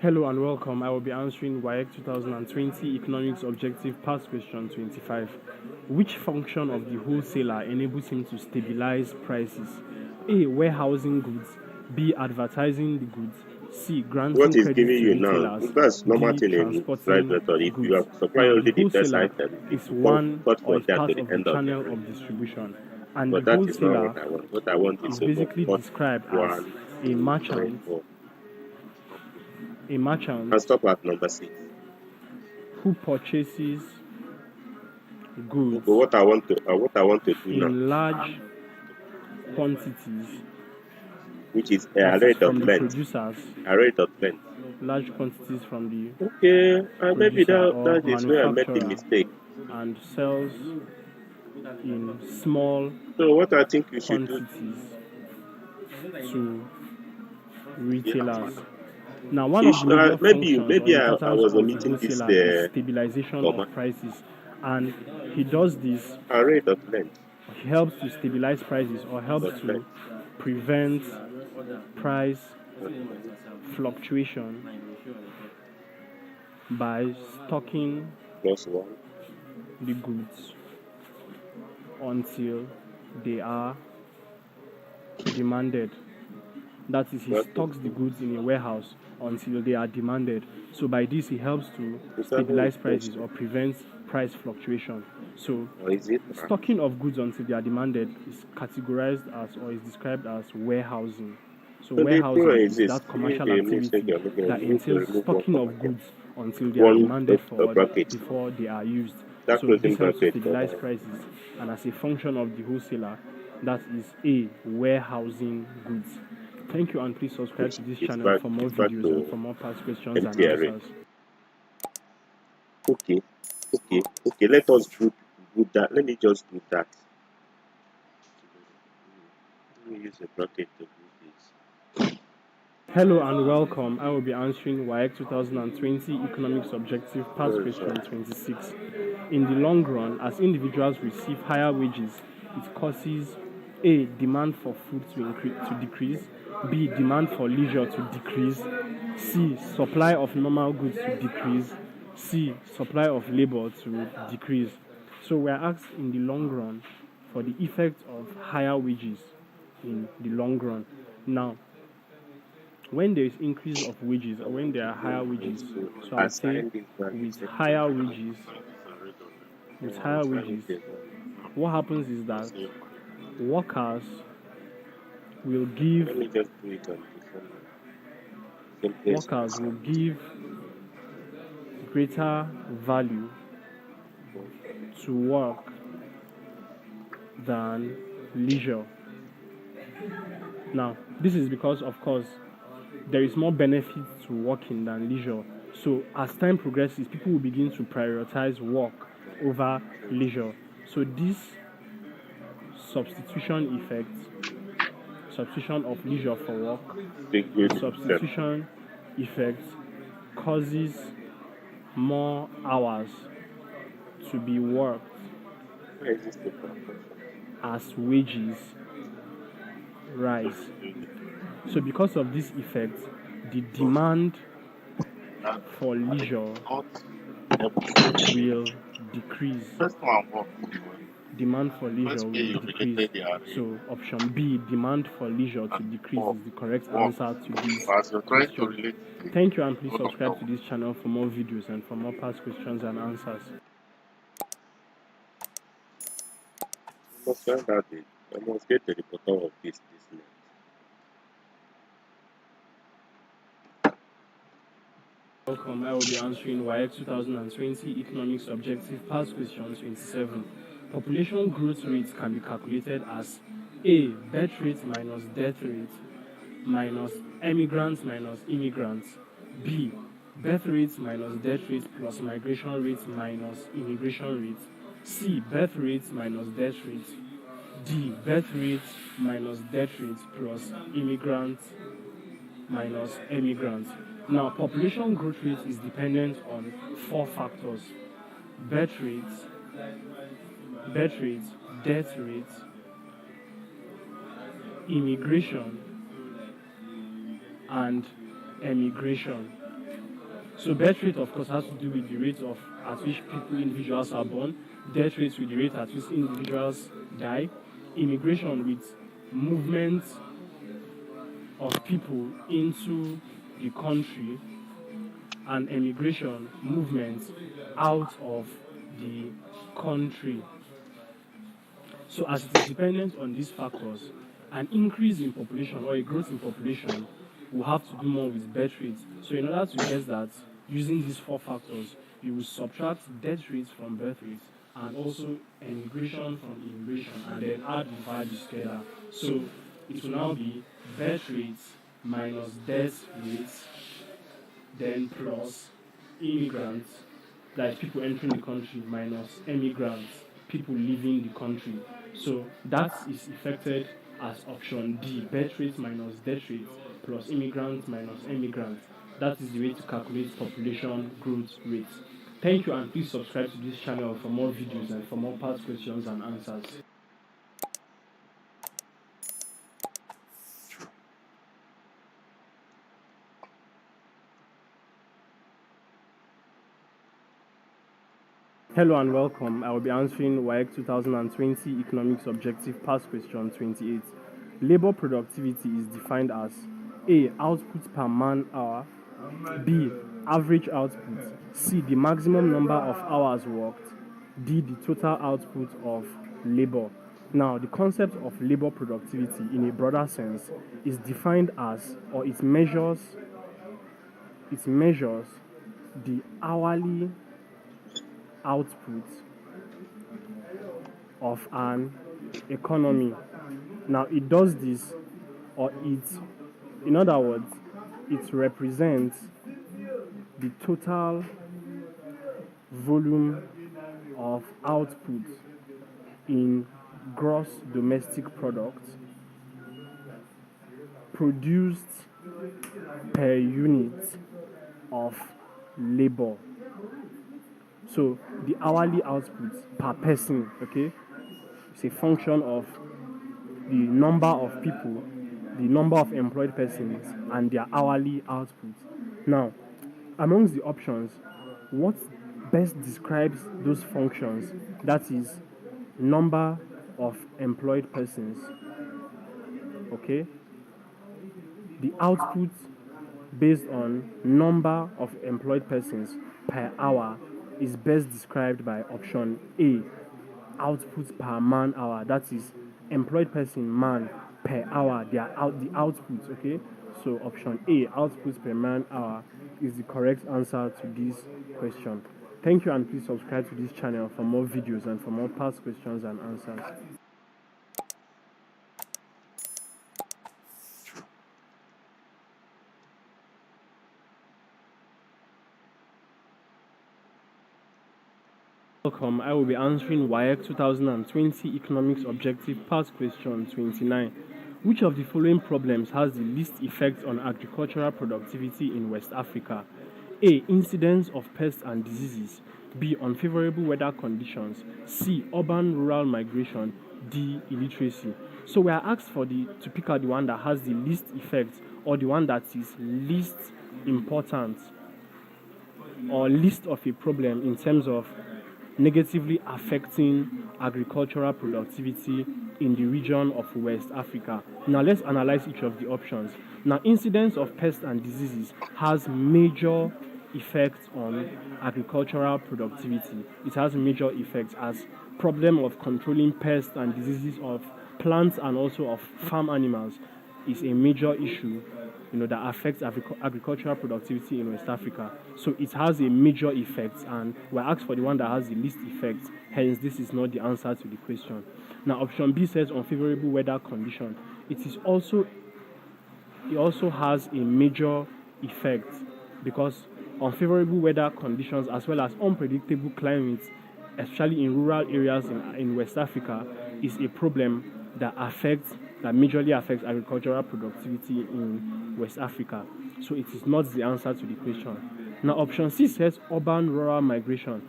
Hello and welcome. I will be answering WAEC 2020 Economics Objective Past Question 25. Which function of the wholesaler enables him to stabilize prices? A. Warehousing goods. B. Advertising the goods. C. Granting what is credit giving to you now? retailers. That's normal D. thing in price Transporting method. If you goods. have supply Now, only the the first wholesaler item, is you one cut or from is that part to the of the end of the channel ring. of distribution. And But the that is not wholesaler what I want. What I want is is to basically cut described as 1, a 2, 3, merchant, 4. a merchant And stop at number 6. who purchases goods But what I want to do now, in large quantities which is a rate of from the length. producers, A rate of length. large quantities from the Okay, maybe producer or that is where I made the manufacturer, mistake. and sells in small So what I think you should do, quantities to retailers. Now, one of the major functions or maybe I importance was of the omitting this wholesaler is stabilization comma. of prices, and he does this. A rate of length. He helps to stabilize prices or helps Of to length. prevent price fluctuation by stocking Plus 1. the goods until they are demanded. That is, he stocks the goods in a warehouse until they are demanded. So by this, he helps to stabilize prices or prevent price fluctuation. So stocking of goods until they are demanded is categorized as or is described as warehousing. So warehousing is that commercial activity that entails stocking of goods until they are demanded for before they are used. So this helps to stabilize prices, and as a function of the wholesaler, that is A, warehousing goods. Thank you, and please subscribe to this channel for more videos and for more past questions and answers. Okay, let us do that. Let me just do that. Let me use a bracket to do this. Hello and welcome. I will be answering WAEC 2020 Economics Objective Past Question 26. In the long run, as individuals receive higher wages, it causes A, demand for food to decrease, B, demand for leisure to decrease, C, supply of normal goods to decrease, C, supply of labor to decrease. So we are asked in the long run for the effect of higher wages in the long run. Now, when there is increase of wages or when there are higher wages, so I say with higher wages, what happens is that workers will give greater value to work than leisure. Now, this is because, of course, there is more benefit to working than leisure. So as time progresses, people will begin to prioritize work over leisure. So this substitution of leisure for work, substitution effect causes more hours to be worked as wages rise. So because of this effect, the demand for leisure will decrease. demand for leisure will decrease. So option B, demand for leisure to decrease, is the correct answer to this question. Thank you, and please subscribe to this channel for more videos and for more past questions and answers. I must get the report of this month. Welcome, I will be answering WAEC 2020 Economics Objective Past Question 27. Population growth rate can be calculated as A, birth rate minus death rate minus emigrants minus immigrants. B, birth rate minus death rate plus migration rate minus immigration rate. C, birth rate minus death rate. D, birth rate minus death rate plus immigrants minus emigrants. Now, population growth rate is dependent on 4 factors: birth rate, death rate, immigration, and emigration. So birth rate, of course, has to do with the rate at which individuals are born. Death rate with the rate at which individuals die. Immigration with movement of people into the country, and emigration, movement out of the country. So as it is dependent on these factors, an increase in population or a growth in population will have to do more with birth rates. So in order to guess that, using these 4 factors, you will subtract death rates from birth rates and also emigration from immigration, and then add the values together. So it will now be birth rates minus death rates, then plus immigrants, like people entering the country, minus emigrants, people leaving the country. So that is affected as option D, birth rates minus death rates plus immigrants minus emigrants. That is the way to calculate population growth rates. Thank you, and please subscribe to this channel for more videos and for more past questions and answers. Hello and welcome. I will be answering WAEC 2020 Economics Objective Past Question 28. Labor productivity is defined as A, output per man hour, B, average output, C, the maximum number of hours worked, D, the total output of labor. Now, the concept of labor productivity in a broader sense is defined as, or it measures the hourly output of an economy. Now, it does this, or in other words, it represents the total volume of output in gross domestic product produced per unit of labor. So the hourly output per person, okay, it's a function of the number of people, the number of employed persons, and their hourly output. Now, amongst the options, what best describes those functions, that is, number of employed persons, okay? The output based on number of employed persons per hour is best described by option A, output per man hour, that is, employed person man per hour, the output, okay? So option A, output per man hour, is the correct answer to this question. Thank you, and please subscribe to this channel for more videos and for more past questions and answers. Welcome, I will be answering WAEC 2020 Economics Objective Past Question 29. Which of the following problems has the least effect on agricultural productivity in West Africa? A, incidence of pests and diseases. B, unfavorable weather conditions. C, urban-rural migration. D, illiteracy. So we are asked to pick out the one that has the least effect, or the one that is least important, or least of a problem in terms of negatively affecting agricultural productivity in the region of West Africa. Now let's analyze each of the options. Now, incidence of pests and diseases has major effects on agricultural productivity. It has major effects as problem of controlling pests and diseases of plants and also of farm animals is a major issue, that affects agricultural productivity in West Africa. So it has a major effect, and we're asked for the one that has the least effect. Hence, this is not the answer to the question. Now, option B says unfavorable weather condition. It also has a major effect because unfavorable weather conditions as well as unpredictable climates, especially in rural areas in West Africa, is a problem that majorly affects agricultural productivity in West Africa. So it is not the answer to the question. Now, option C says urban-rural migration.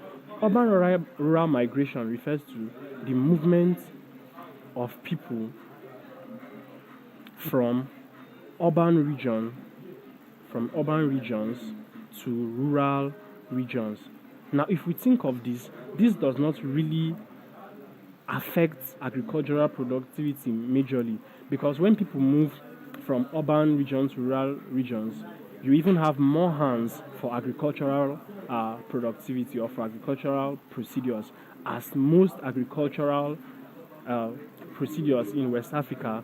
Urban-rural migration refers to the movement of people from urban regions to rural regions. Now, if we think of this does not really affect agricultural productivity majorly, because when people move from urban regions to rural regions, you even have more hands for agricultural productivity or for agricultural procedures, as most agricultural procedures in West Africa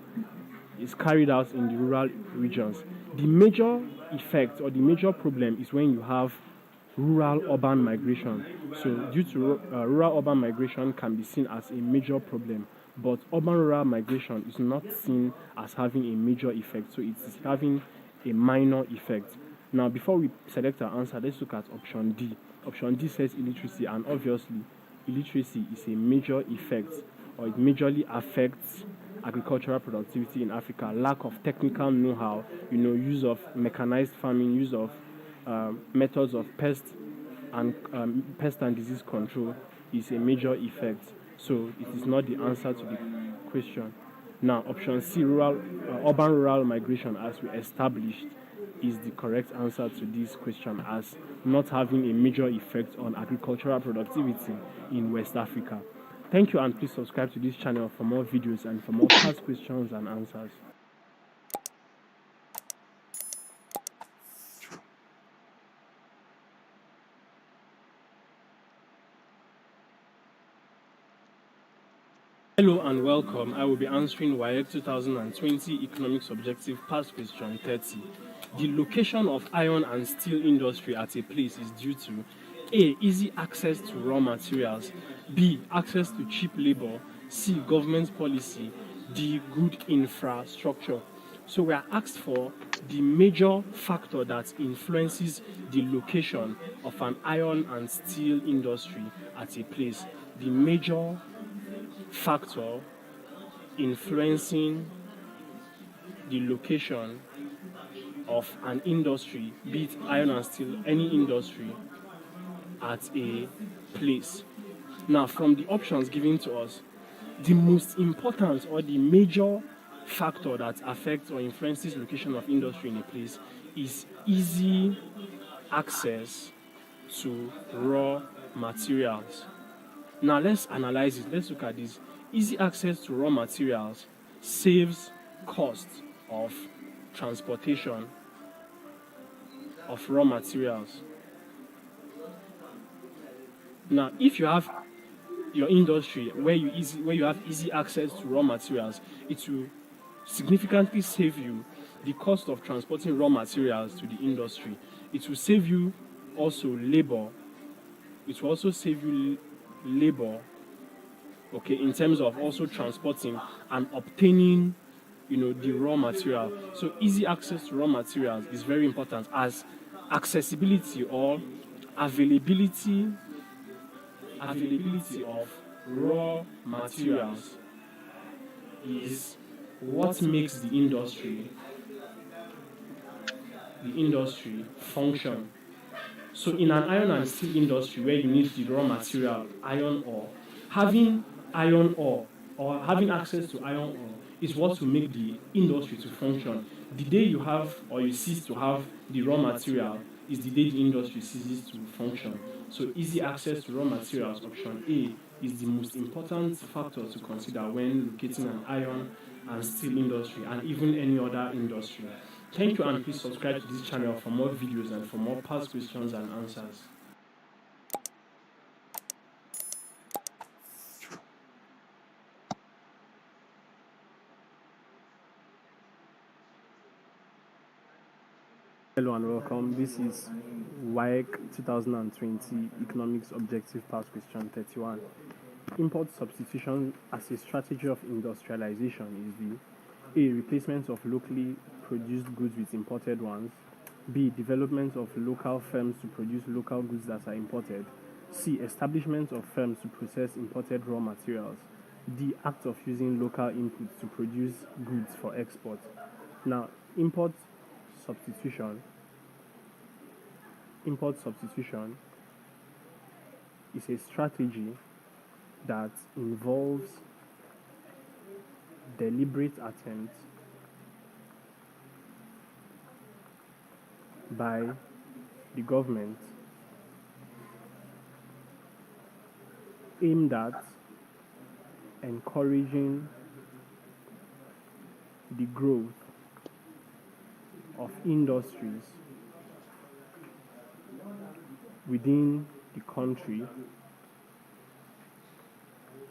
is carried out in the rural regions. The major effect or the major problem is when you have rural-urban migration. So due to rural-urban migration can be seen as a major problem, but urban-rural migration is not seen as having a major effect, so it is having a minor effect. Now, before we select our answer, let's look at option D. Option D says illiteracy, and obviously illiteracy is a major effect, or it majorly affects agricultural productivity in Africa. Lack of technical know-how, use of mechanized farming, use of methods of pest and disease control is a major effect. So it is not the answer to the question. Now, option C, urban-rural migration, as we established, is the correct answer to this question, as not having a major effect on agricultural productivity in West Africa. Thank you, and please subscribe to this channel for more videos and for more past questions and answers. Hello and welcome. I will be answering WAEC 2020 Economics Objective Past Question 30. The location of iron and steel industry at a place is due to A. Easy access to raw materials, B. Access to cheap labor, C. Government policy, D. Good infrastructure. So we are asked for the major factor that influences the location of an iron and steel industry at a place. The major factor influencing the location of an industry, be it iron and steel, any industry, at a place. Now, from the options given to us, the most important or the major factor that affects or influences location of industry in a place is easy access to raw materials. Now let's analyze it. Let's look at this. Easy access to raw materials saves cost of transportation of raw materials. Now, if you have your industry where you have easy access to raw materials, it will significantly save you the cost of transporting raw materials to the industry. It will save you also labor. It will also save you labor, okay, in terms of also transporting and obtaining, the raw material. So easy access to raw materials is very important, as accessibility or availability of raw materials is what makes the industry function. So in an iron and steel industry where you need the raw material, iron ore, having iron ore or having access to iron ore is what will make the industry to function. The day you have or you cease to have the raw material is the day the industry ceases to function. So easy access to raw materials, option A, is the most important factor to consider when locating an iron and steel industry and even any other industry. Thank you, and please subscribe to this channel for more videos and for more past questions and answers. Hello and welcome. This is WAEC 2020 Economics Objective Past Question 31. Import substitution as a strategy of industrialization is the A. Replacement of locally produced goods with imported ones. B. Development of local firms to produce local goods that are imported. C. Establishment of firms to process imported raw materials. D. Act of using local inputs to produce goods for export. Now, substitution import substitution is a strategy that involves deliberate attempts by the government aimed at encouraging the growth of industries within the country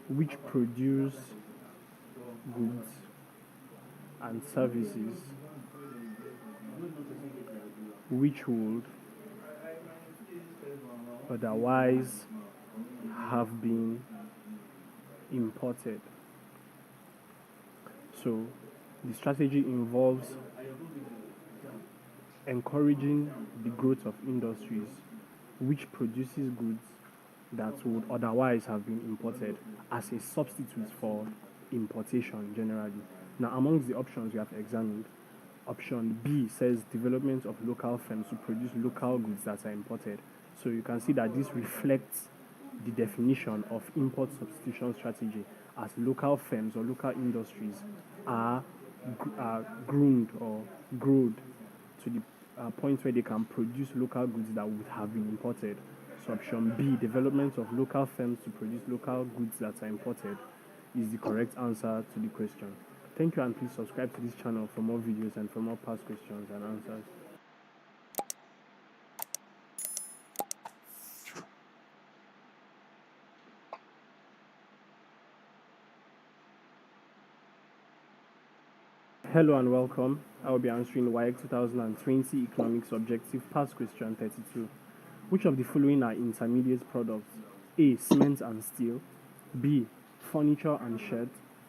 which produce goods and services which would otherwise have been imported. So the strategy involves encouraging the growth of industries which produces goods that would otherwise have been imported as a substitute for importation generally. Now, amongst the options we have examined, option B says development of local firms to produce local goods that are imported. So you can see that this reflects the definition of import substitution strategy, as local firms or local industries are groomed or growed to the point where they can produce local goods that would have been imported. So option B, development of local firms to produce local goods that are imported, is the correct answer to the question. Thank you, and please subscribe to this channel for more videos and for more past questions and answers. Hello and welcome. I will be answering WAEC 2020 Economics Objective Past Question 32. Which of the following are intermediate products? A. Cement and steel. B. Furniture and shirt.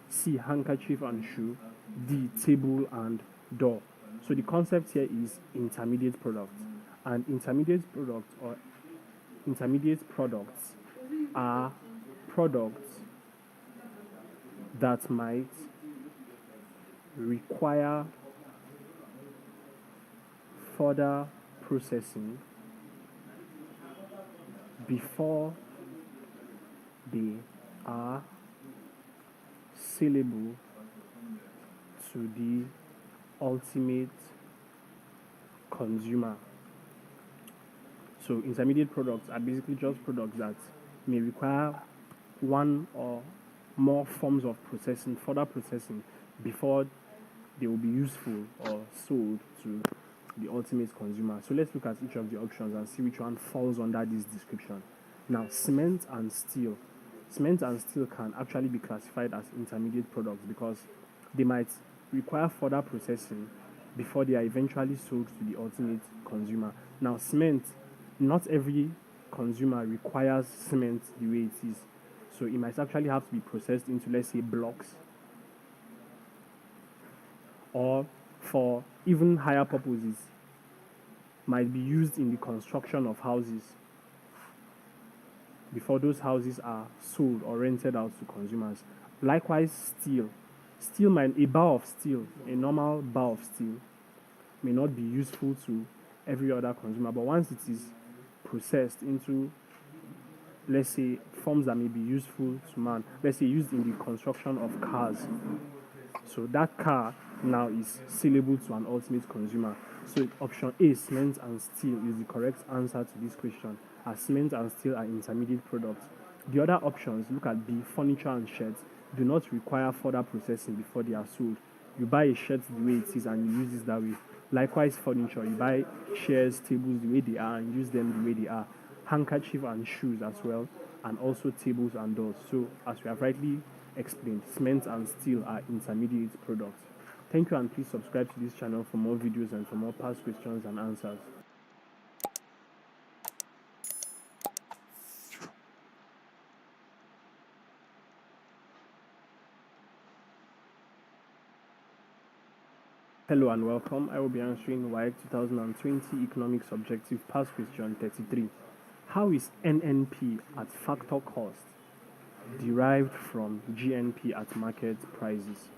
C. Handkerchief and shoe. D. Table and door. So the concept here is intermediate products. And intermediate products are products that might require further processing before they are sellable to the ultimate consumer. So intermediate products are basically just products that may require one or more forms of processing, further processing, before they will be useful or sold to the ultimate consumer. So let's look at each of the options and see which one falls under this description. Now, cement and steel can actually be classified as intermediate products because they might require further processing before they are eventually sold to the ultimate consumer. Now, cement, not every consumer requires cement the way it is. So it might actually have to be processed into, let's say, blocks, or for even higher purposes, might be used in the construction of houses before those houses are sold or rented out to consumers. Likewise, steel. A normal bar of steel, may not be useful to every other consumer, but once it is processed into, let's say, forms that may be useful to man, let's say used in the construction of cars, so that car now is sellable to an ultimate consumer. So option A, cement and steel, is the correct answer to this question. as cement and steel are intermediate products. The other options, look at B, furniture and shirts, do not require further processing before they are sold. You buy a shirt the way it is and you use it that way. Likewise, furniture, you buy chairs, tables the way they are and use them the way they are. Handkerchief and shoes as well, and also tables and doors. So, as we have rightly explained, cement and steel are intermediate products. Thank you, and please subscribe to this channel for more videos and for more past questions and answers. Hello and welcome. I will be answering WAEC 2020 Economics Objective Past Question 33. How is NNP at factor cost derived from GNP at market prices?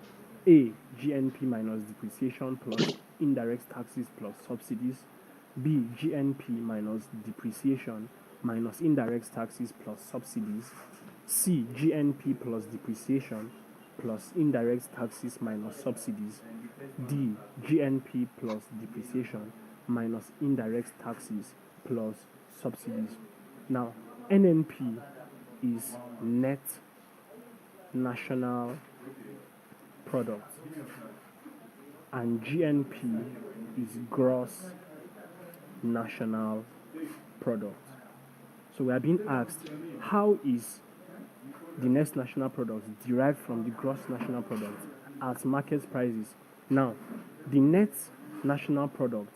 A. GNP minus depreciation plus indirect taxes plus subsidies. B. GNP minus depreciation minus indirect taxes plus subsidies. C. GNP plus depreciation plus indirect taxes minus subsidies. D. GNP plus depreciation minus indirect taxes plus subsidies. Now, NNP is net national product and GNP is gross national product. So we are being asked, how is the net national product derived from the gross national product at market prices? Now, the net national product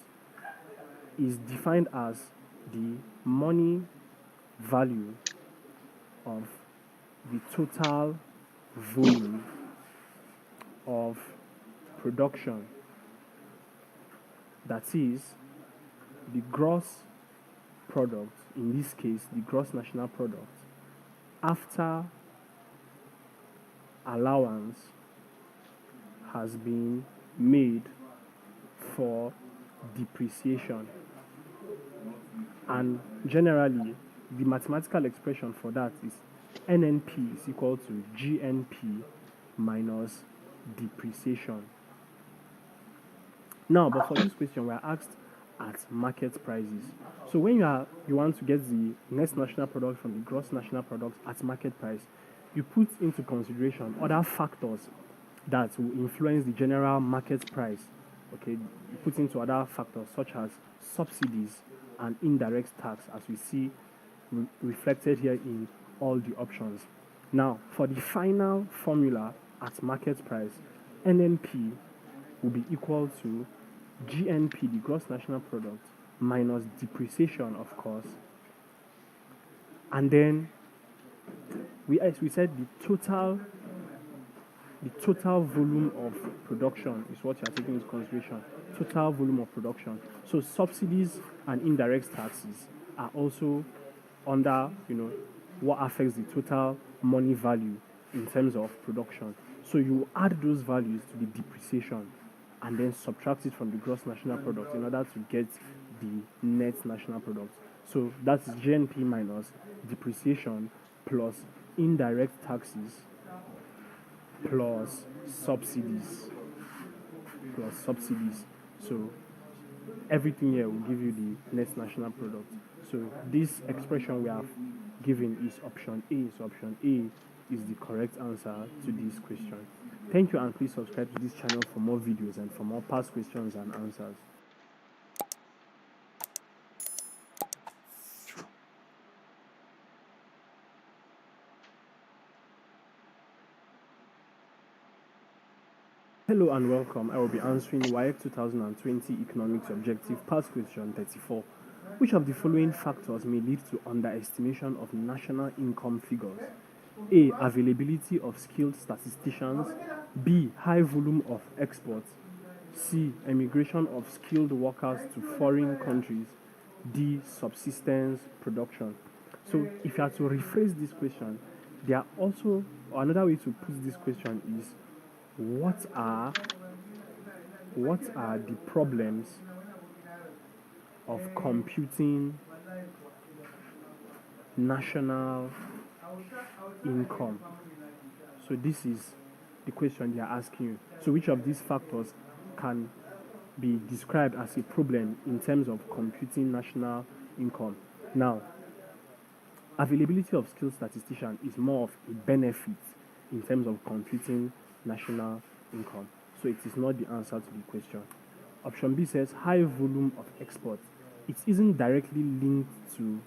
is defined as the money value of the total volume of production, that is the gross product, in this case the gross national product, after allowance has been made for depreciation. And generally the mathematical expression for that is NNP is equal to GNP minus depreciation. Now, but for this question, we are asked at market prices. So when you want to get the net national product from the gross national product at market price, you put into consideration other factors that will influence the general market price. Okay, you put into other factors such as subsidies and indirect tax, as we see reflected here in all the options. Now, for the final formula at market price, NNP will be equal to GNP, the gross national product, minus depreciation, of course, and then as we said, the total volume of production is what you are taking into consideration. Total volume of production. So subsidies and indirect taxes are also under, what affects the total money value in terms of production. So you add those values to the depreciation and then subtract it from the gross national product in order to get the net national product. So that is GNP minus depreciation plus indirect taxes plus subsidies. So everything here will give you the net national product. So this expression we have given is option A. So option A is the correct answer to this question. Thank you, and please subscribe to this channel for more videos and for more past questions and answers. Hello and welcome. I will be answering WAEC 2020 Economics Objective Past Question 34. Which of the following factors may lead to underestimation of national income figures? A. Availability of skilled statisticians. B. High volume of exports. C. Emigration of skilled workers to foreign countries. D. Subsistence production. So if you are to rephrase this question, there are also another way to put this question is, what are the problems of computing national income? So this is the question they are asking you. So which of these factors can be described as a problem in terms of computing national income? Now, Availability of skilled statistician is more of a benefit in terms of computing national income. So it is not the answer to the question. Option B says high volume of exports. It isn't directly linked to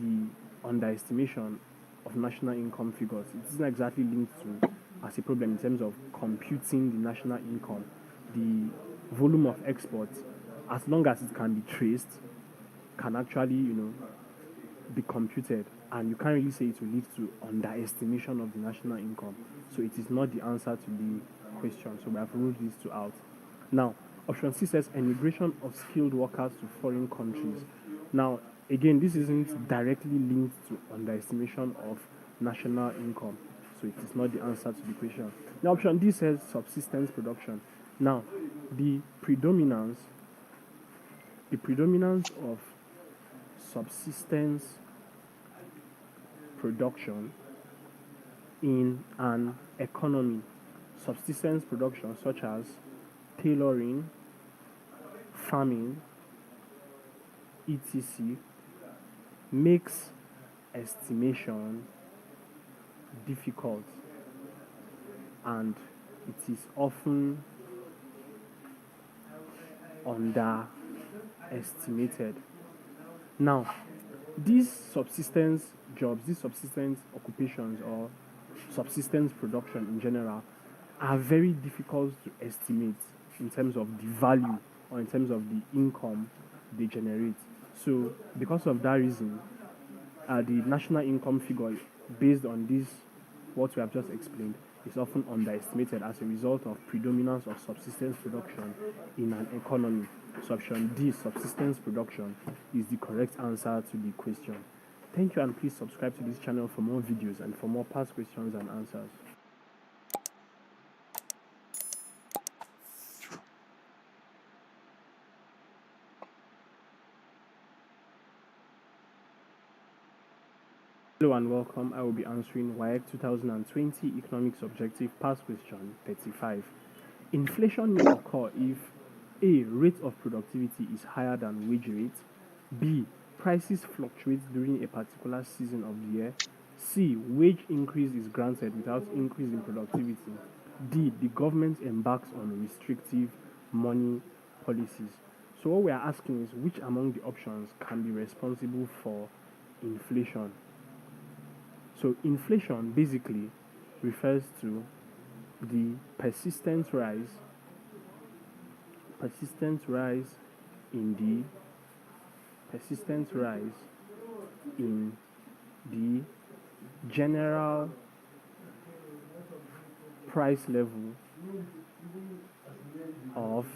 the underestimation of national income figures. It isn't exactly linked to as a problem in terms of computing the national income. The volume of exports, as long as it can be traced, can actually, be computed, and you can't really say it will lead to underestimation of the national income. So it is not the answer to the question. So we have ruled these two out. Now, option C says emigration of skilled workers to foreign countries. Now, again, this isn't directly linked to underestimation of national income. So it is not the answer to the question. Now, option D says subsistence production. Now, the predominance of subsistence production in an economy, subsistence production such as tailoring, farming, etc., makes estimation difficult, and it is often underestimated. Now, these subsistence jobs, these subsistence occupations, or subsistence production in general, are very difficult to estimate in terms of the value or in terms of the income they generate. So, because of that reason, the national income figure based on this, what we have just explained, is often underestimated as a result of predominance of subsistence production in an economy. So option D, subsistence production, is the correct answer to the question. Thank you, and please subscribe to this channel for more videos and for more past questions and answers. Hello and welcome. I will be answering WAEC 2020 Economics Objective Past Question 35. Inflation may occur if A. Rate of productivity is higher than wage rate. B. Prices fluctuate during a particular season of the year. C. Wage increase is granted without increase in productivity. D. The government embarks on restrictive money policies. So what we are asking is which among the options can be responsible for inflation? So inflation basically refers to the persistent rise in the general price level of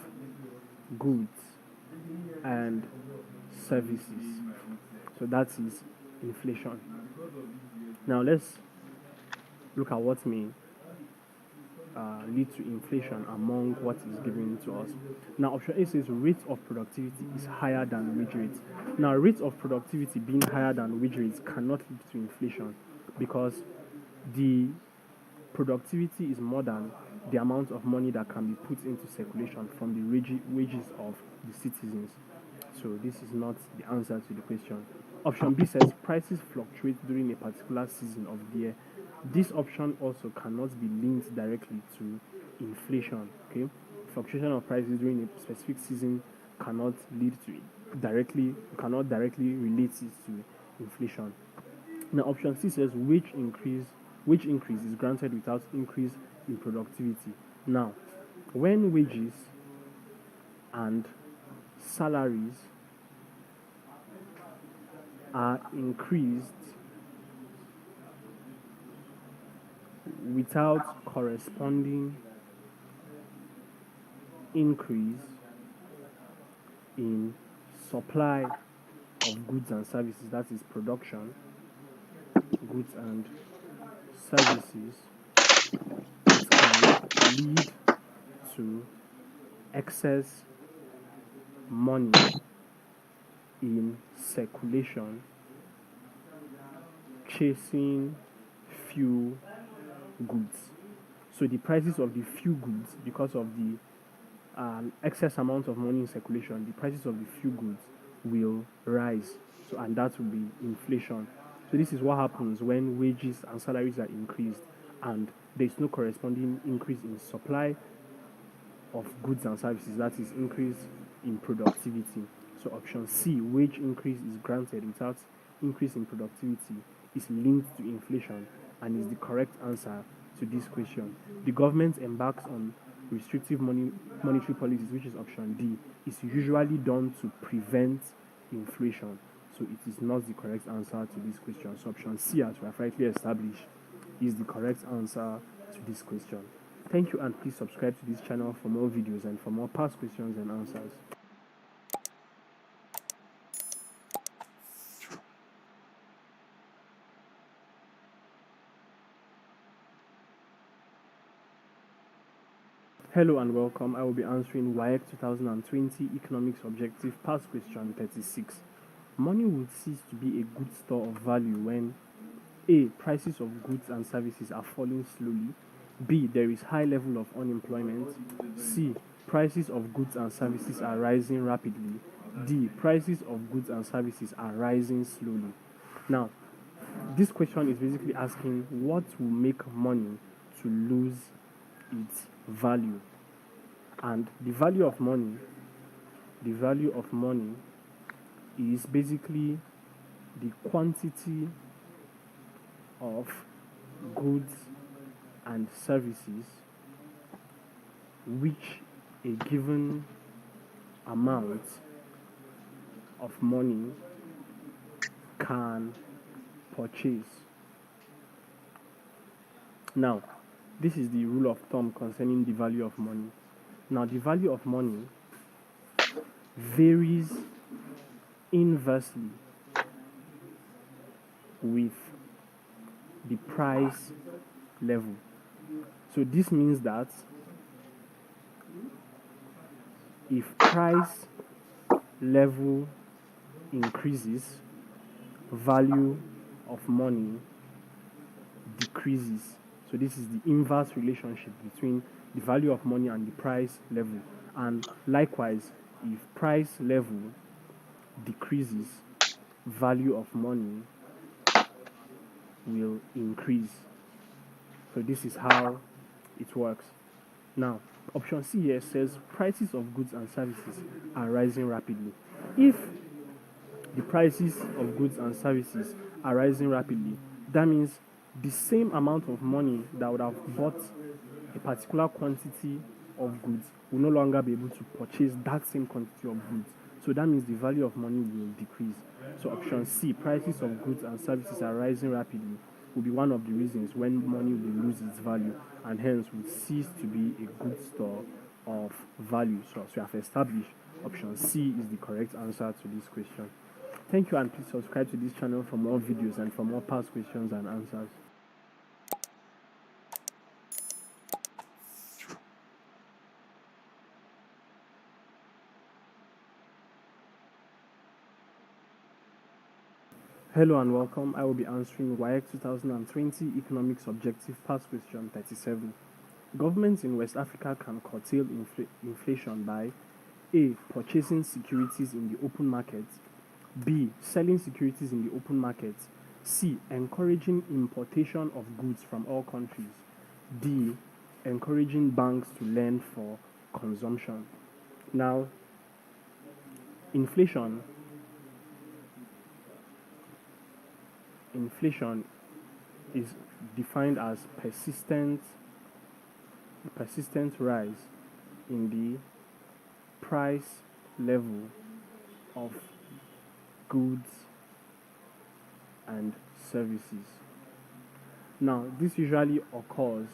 goods and services. So that is inflation. Now let's look at what may lead to inflation among what is given to us. Now option A says rate of productivity is higher than wage rates. Now rate of productivity being higher than wage rates cannot lead to inflation because the productivity is more than the amount of money that can be put into circulation from the wages of the citizens. So this is not the answer to the question. Option B says prices fluctuate during a particular season of the year. This option also cannot be linked directly to inflation. Okay, fluctuation of prices during a specific season cannot lead to it directly. Cannot directly relate it to inflation. Now, option C says wage increase is granted without increase in productivity. Now, when wages and salaries are increased without corresponding increase in supply of goods and services, that is production, goods and services, it can lead to excess money in circulation chasing few goods. So the prices of the few goods, because of the excess amount of money in circulation, the prices of the few goods will rise. So, and that will be inflation. So this is what happens when wages and salaries are increased and there is no corresponding increase in supply of goods and services, that is increase in productivity. So option C, wage increase is granted without increase in productivity, is linked to inflation and is the correct answer to this question. The government embarks on restrictive monetary policies, which is option D, is usually done to prevent inflation. So it is not the correct answer to this question. So option C, as we have rightly established, is the correct answer to this question. Thank you, and please subscribe to this channel for more videos and for more past questions and answers. Hello and welcome. I will be answering WAEC 2020 Economics Objective Past Question 36. Money will cease to be a good store of value when A. Prices of goods and services are falling slowly. B. There is high level of unemployment. C. Prices of goods and services are rising rapidly. D. Prices of goods and services are rising slowly. Now, this question is basically asking what will make money to lose its value. And the value of money is basically the quantity of goods and services which a given amount of money can purchase. Now, this is the rule of thumb concerning the value of money. Now, the value of money varies inversely with the price level. So this means that if price level increases, value of money decreases. So this is the inverse relationship between the value of money and the price level. And likewise, if price level decreases, value of money will increase. So this is how it works. Now, option C here says prices of goods and services are rising rapidly. If the prices of goods and services are rising rapidly, that means the same amount of money that would have bought a particular quantity of goods will no longer be able to purchase that same quantity of goods. So that means the value of money will decrease. So option C, prices of goods and services are rising rapidly, will be one of the reasons when money will lose its value and hence will cease to be a good store of value. So as we have established, option C is the correct answer to this question. Thank you, and please subscribe to this channel for more videos and for more past questions and answers. Hello and welcome. I will be answering WAEC 2020 Economics Objective Past Question 37. Governments in West Africa can curtail inflation by A. Purchasing securities in the open market. B. Selling securities in the open market. C. Encouraging importation of goods from all countries. D. Encouraging banks to lend for consumption. Now, inflation is defined as persistent rise in the price level of goods and services. Now, this usually occurs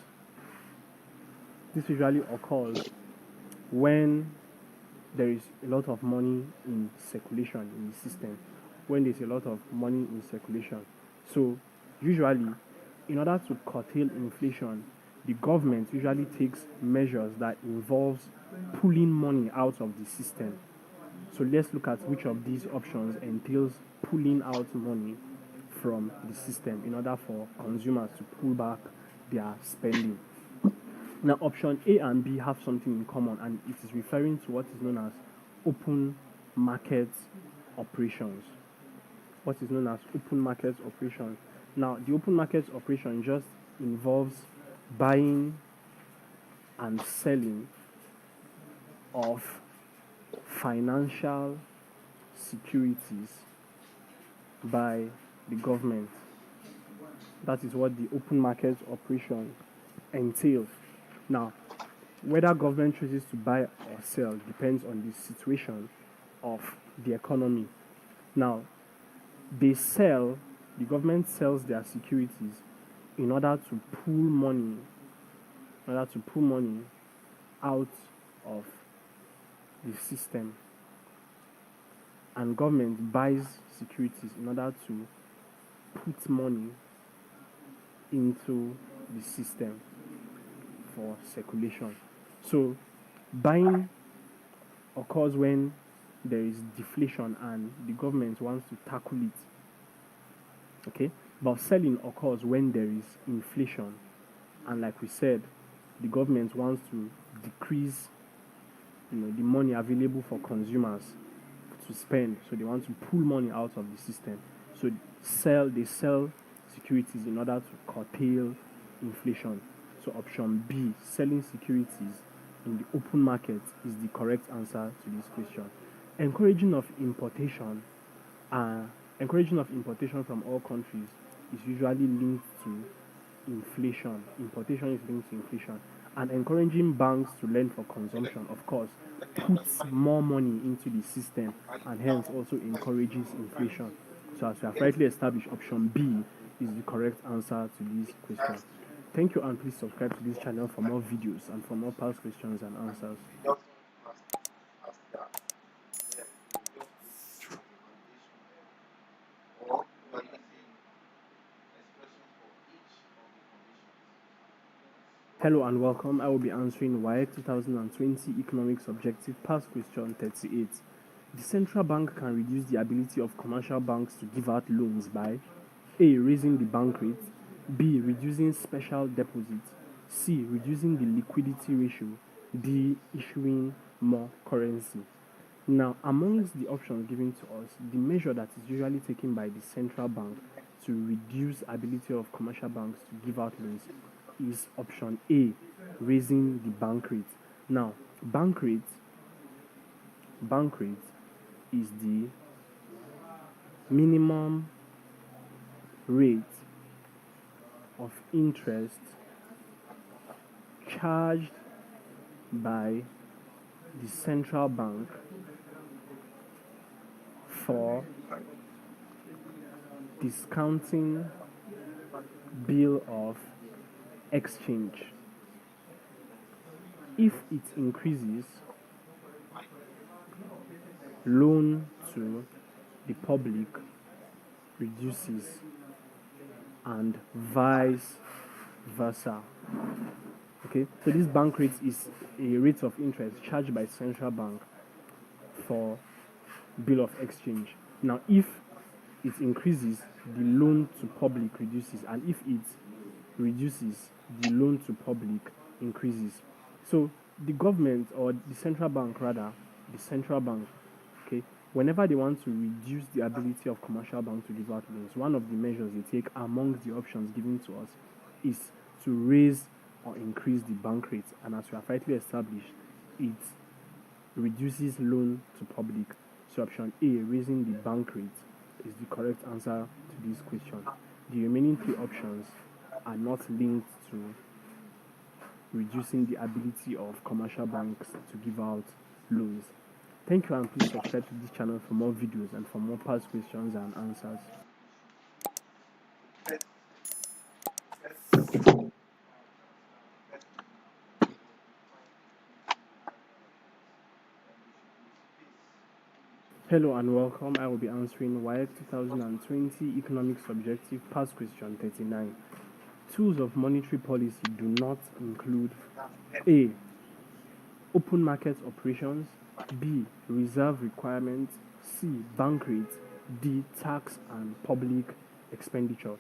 when there is a lot of money in circulation in the system. When there's a lot of money in circulation. So, usually, in order to curtail inflation, the government usually takes measures that involves pulling money out of the system. So let's look at which of these options entails pulling out money from the system in order for consumers to pull back their spending. Now, option A and B have something in common, and it is referring to what is known as open market operations. what is known as open market operation. Now, the open market operation just involves buying and selling of financial securities by the government. That is what the open market operation entails. Now, whether government chooses to buy or sell depends on the situation of the economy. Now, the government sells their securities in order to pull money out of the system, and government buys securities in order to put money into the system for circulation. So buying occurs when there is deflation and the government wants to tackle it. Okay? But selling occurs when there is inflation, and like we said, the government wants to decrease the money available for consumers to spend, so they want to pull money out of the system. So they sell securities in order to curtail inflation. So option B, selling securities in the open market, is the correct answer to this question. Encouraging of importation from all countries is usually linked to inflation. Importation is linked to inflation. And encouraging banks to lend for consumption, of course, puts more money into the system and hence also encourages inflation. So as we have rightly established, option B is the correct answer to this question. Thank you, and please subscribe to this channel for more videos and for more past questions and answers. Hello and welcome. I will be answering WAEC 2020 Economics Objective Past Question 38. The central bank can reduce the ability of commercial banks to give out loans by A. Raising the bank rate, B. Reducing special deposits, C. Reducing the liquidity ratio, D. Issuing more currency. Now, amongst the options given to us, the measure that is usually taken by the central bank to reduce ability of commercial banks to give out loans is option A, raising the bank rate. Now, bank rate is the minimum rate of interest charged by the central bank for discounting bill of exchange. If it increases, loan to the public reduces, and vice versa. Okay, so this bank rate is a rate of interest charged by central bank for bill of exchange. Now, if it increases, the loan to public reduces, and if it reduces, the loan to public increases. So the government, or the central bank, okay, whenever they want to reduce the ability of commercial banks to give out loans, one of the measures they take amongst the options given to us is to raise or increase the bank rate. And as we have rightly established, it reduces loan to public. So option A, raising the bank rate, is the correct answer to this question. The remaining three options are not linked to reducing the ability of commercial banks to give out loans. Thank you, and please subscribe to this channel for more videos and for more past questions and answers. Hello and welcome. I will be answering WAEC 2020 Economics Objective Past Question 39. Tools of monetary policy do not include A. Open market operations, B. Reserve requirements, C. Bank rates, D. Tax and public expenditure.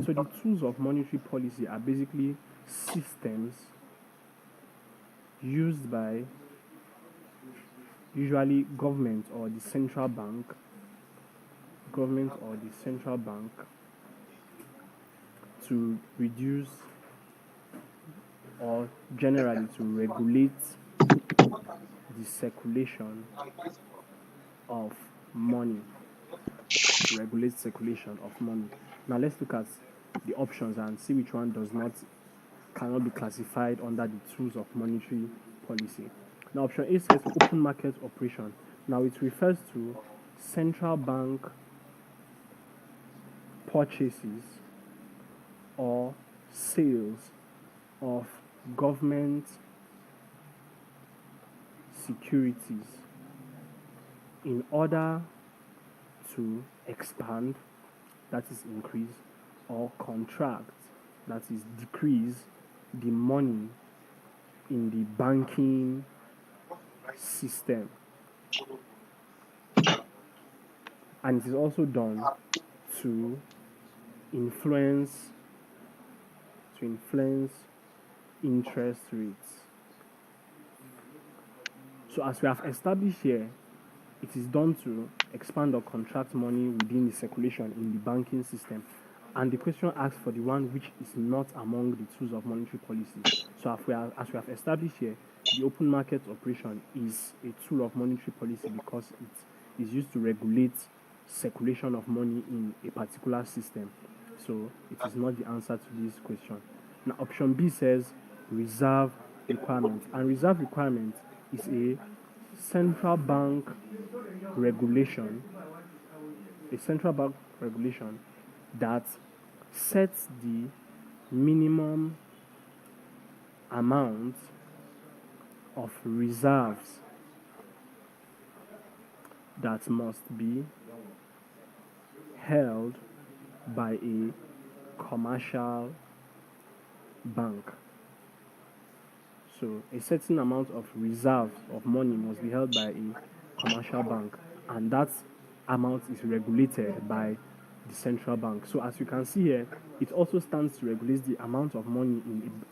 So the tools of monetary policy are basically systems used by usually government or the central bank government or the central bank to reduce or generally to regulate the circulation of money. Now let's look at the options and see which one cannot be classified under the tools of monetary policy. Now option A says open market operation. Now it refers to central bank purchases or sales of government securities in order to expand, that is increase, or contract, that is decrease, the money in the banking system. And it is also done to influence interest rates. So as we have established here, it is done to expand or contract money within the circulation in the banking system. And the question asks for the one which is not among the tools of monetary policy. So as we have established here, the open market operation is a tool of monetary policy because it is used to regulate circulation of money in a particular system. So it is not the answer to this question. Now option B says reserve requirement. And reserve requirement is a central bank regulation that sets the minimum amount of reserves that must be held by a commercial bank. So a certain amount of reserve of money must be held by a commercial bank, and that amount is regulated by the central bank. So as you can see here, it also stands to regulate the amount of money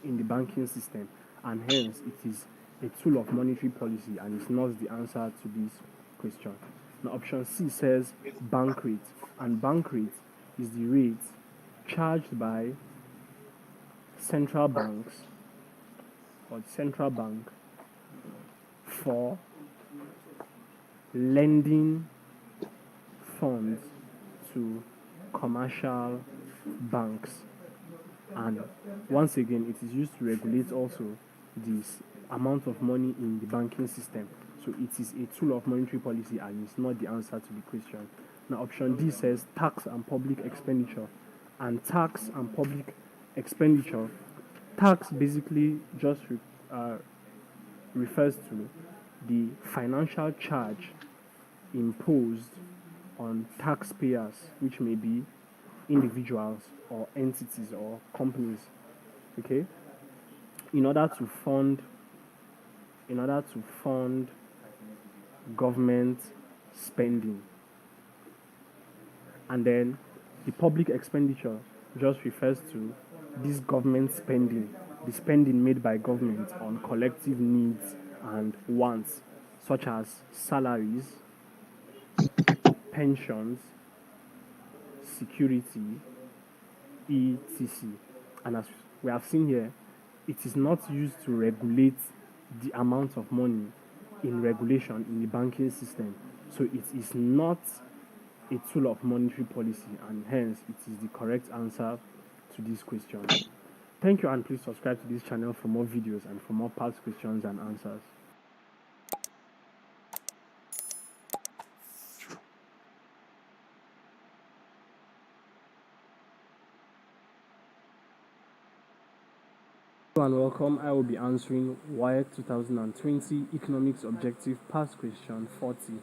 in the banking system, and hence it is a tool of monetary policy and is not the answer to this question. Now option C says bank rate, and bank rate is the rate charged by central banks or the central bank for lending funds to commercial banks. And once again, it is used to regulate also this amount of money in the banking system. So it is a tool of monetary policy and it's not the answer to the question. Now option D says tax and public expenditure. And tax and public expenditure, tax basically just refers to the financial charge imposed on taxpayers, which may be individuals or entities or companies, okay, in order to fund government spending. And then the public expenditure just refers to this government spending, the spending made by government on collective needs and wants, such as salaries, pensions, security, etc. And as we have seen here, it is not used to regulate the amount of money in regulation in the banking system. So it is not a tool of monetary policy, and hence it is the correct answer to this question. Thank you, and please subscribe to this channel for more videos and for more past questions and answers. Hello and welcome. I will be answering WAEC 2020 Economics Objective Past Question 40.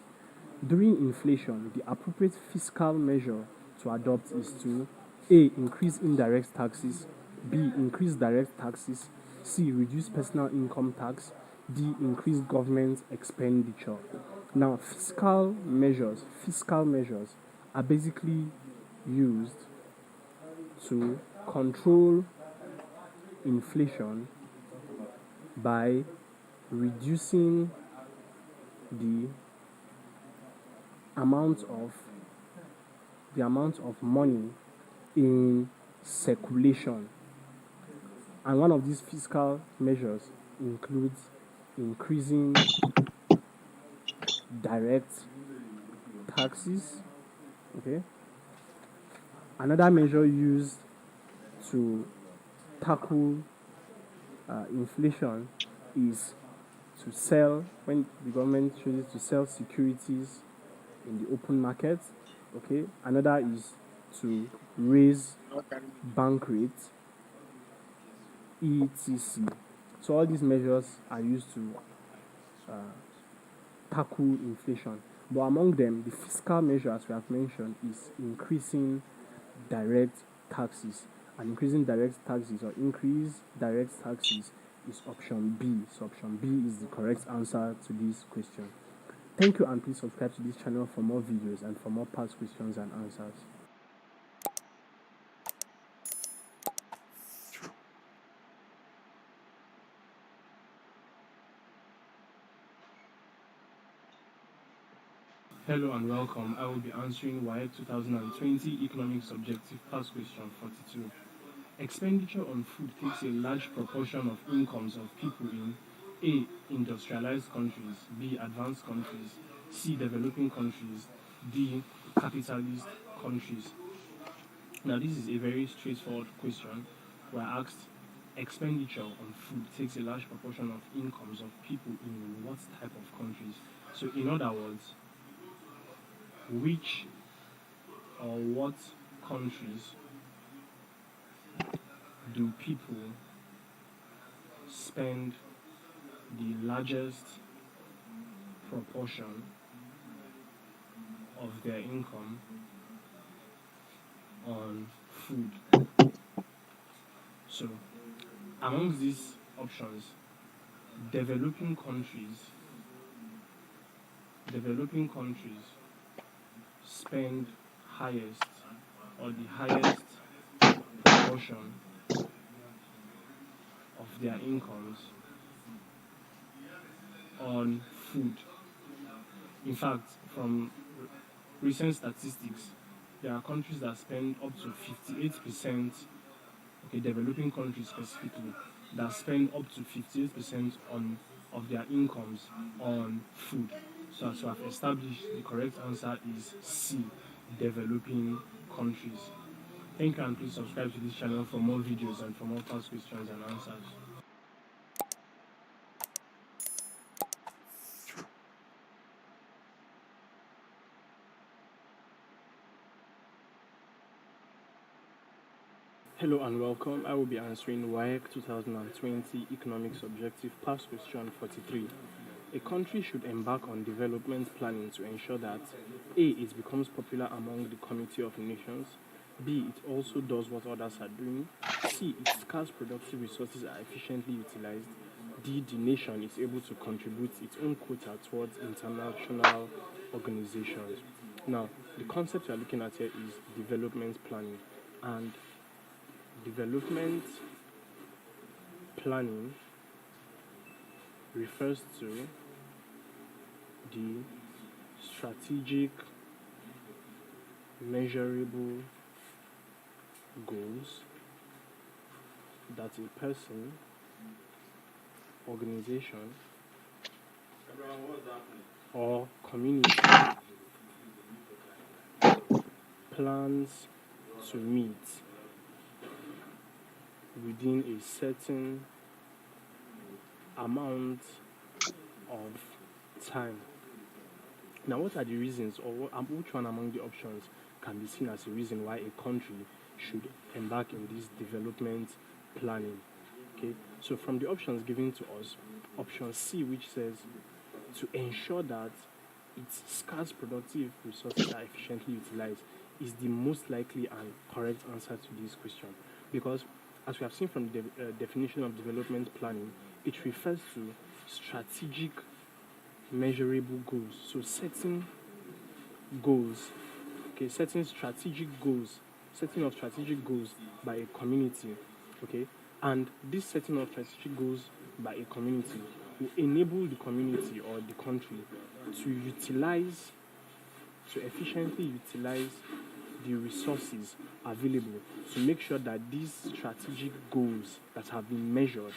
During inflation, the appropriate fiscal measure to adopt is to A. Increase indirect taxes, B. Increase direct taxes, C. Reduce personal income tax, D. Increase government expenditure. Now, fiscal measures are basically used to control inflation by reducing the amount of the amount of money in circulation. And one of these fiscal measures includes increasing direct taxes. Okay. Another measure used to tackle inflation is to sell, when the government chooses to sell securities in the open market. Okay. Another is to raise bank rates, etc. So all these measures are used to tackle inflation. But among them, the fiscal measure, as we have mentioned, is increasing direct taxes. And increasing direct taxes or increase direct taxes is option B. So option B is the correct answer to this question. Thank you, and please subscribe to this channel for more videos and for more past questions and answers. Hello and welcome. I will be answering WAEC 2020 Economic Subjective Past Question 42. Expenditure on food takes a large proportion of incomes of people in A. Industrialized countries, B. Advanced countries, C. Developing countries, D. Capitalist countries. Now this is a very straightforward question. We're asked, expenditure on food takes a large proportion of incomes of people in what type of countries? So in other words, which or what countries do people spend the largest proportion of their income on food? So amongst these options, developing countries spend highest or the highest proportion of their incomes on food. In fact, from recent statistics, there are countries that spend up to 58%, okay, developing countries specifically, that spend up to 58% of their incomes on food. So as we have established, the correct answer is C, developing countries. Thank you, and please subscribe to this channel for more videos and for more past questions and answers. Hello and welcome. I will be answering WAEC 2020 Economic Subjective Past Question 43. A country should embark on development planning to ensure that A. It becomes popular among the Committee of Nations, B. It also does what others are doing, C. Its scarce productive resources are efficiently utilized, D. The nation is able to contribute its own quota towards international organizations. Now, the concept we are looking at here is development planning, and development planning refers to the strategic, measurable goals that a person, organization, or community plans to meet within a certain amount of time. Now, what are the reasons, or which one among the options can be seen as a reason why a country should embark in this development planning? Okay, so from the options given to us, option C, which says to ensure that its scarce productive resources are efficiently utilized, is the most likely and correct answer to this question, because as we have seen from the definition of development planning, it refers to strategic, measurable goals. So setting goals, okay, setting of strategic goals by a community, okay, and this setting of strategic goals by a community will enable the community or the country to efficiently utilize the resources available to make sure that these strategic goals that have been measured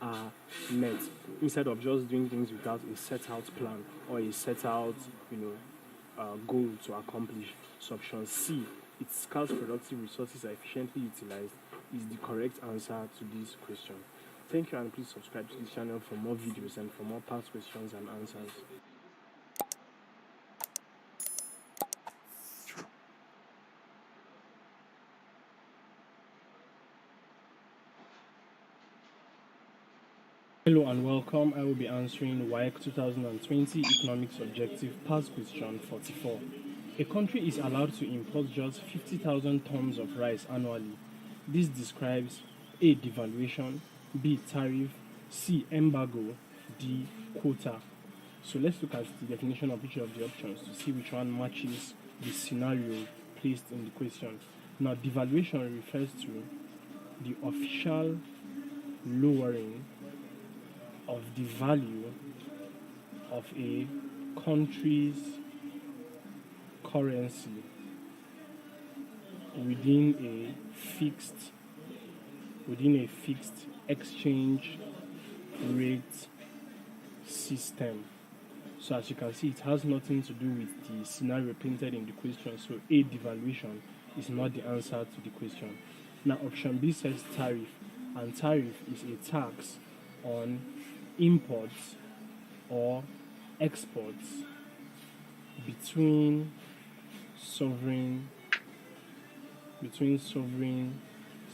are met, instead of just doing things without a set out plan or a set out goal to accomplish. So option C, its scarce productive resources are efficiently utilized, is the correct answer to this question. Thank you, and please subscribe to this channel for more videos and for more past questions and answers. Hello and welcome. I will be answering WAEC 2020 Economics Objective Past Question 44. A country is allowed to import just 50,000 tons of rice annually. This describes A. Devaluation, B. Tariff, C. Embargo, D. Quota. So let's look at the definition of each of the options to see which one matches the scenario placed in the question. Now, devaluation refers to the official lowering of the value of a country's currency within a fixed exchange rate system. So as you can see, it has nothing to do with the scenario painted in the question. So A, devaluation, is not the answer to the question. Now option B says tariff, and tariff is a tax on imports or exports between sovereign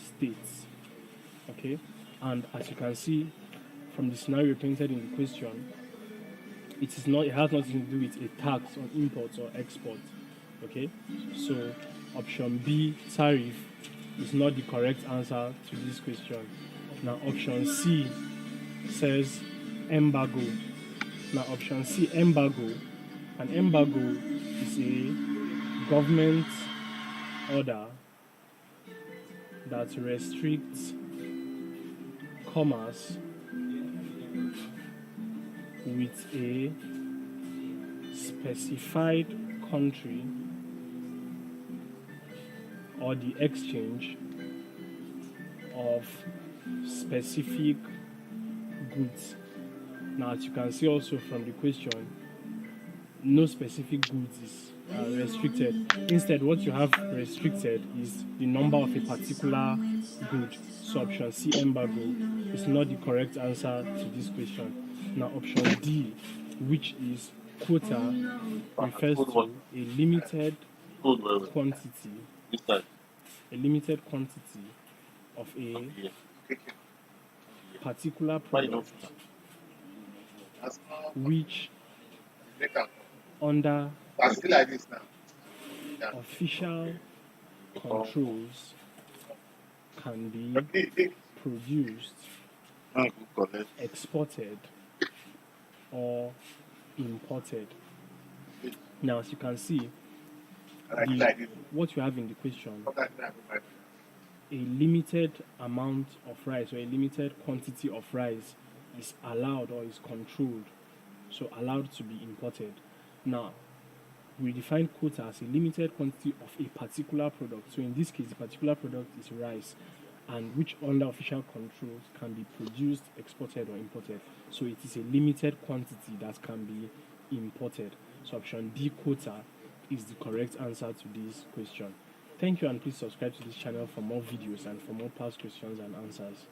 states. Okay, and as you can see from the scenario painted in the question, it has nothing to do with a tax on imports or exports. Okay, so option B, tariff, is not the correct answer to this question. Now option C says embargo. Now option C, embargo. An embargo is a government order that restricts commerce with a specified country or the exchange of specific goods. Now, as you can see also from the question, no specific goods is restricted. Instead, what you have restricted is the number of a particular good. So option C, embargo, is not the correct answer to this question. Now option D, which is quota, refers to a limited quantity of a particular product which, under official controls, can be produced, exported, or imported. Now, as you can see, what you have in the question, a limited amount of rice or a limited quantity of rice is allowed or is controlled, so allowed to be imported. Now, we define quota as a limited quantity of a particular product. So in this case, the particular product is rice, and which under official controls can be produced, exported, or imported. So it is a limited quantity that can be imported. So option D, quota, is the correct answer to this question. Thank you, and please subscribe to this channel for more videos and for more past questions and answers.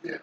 Yeah.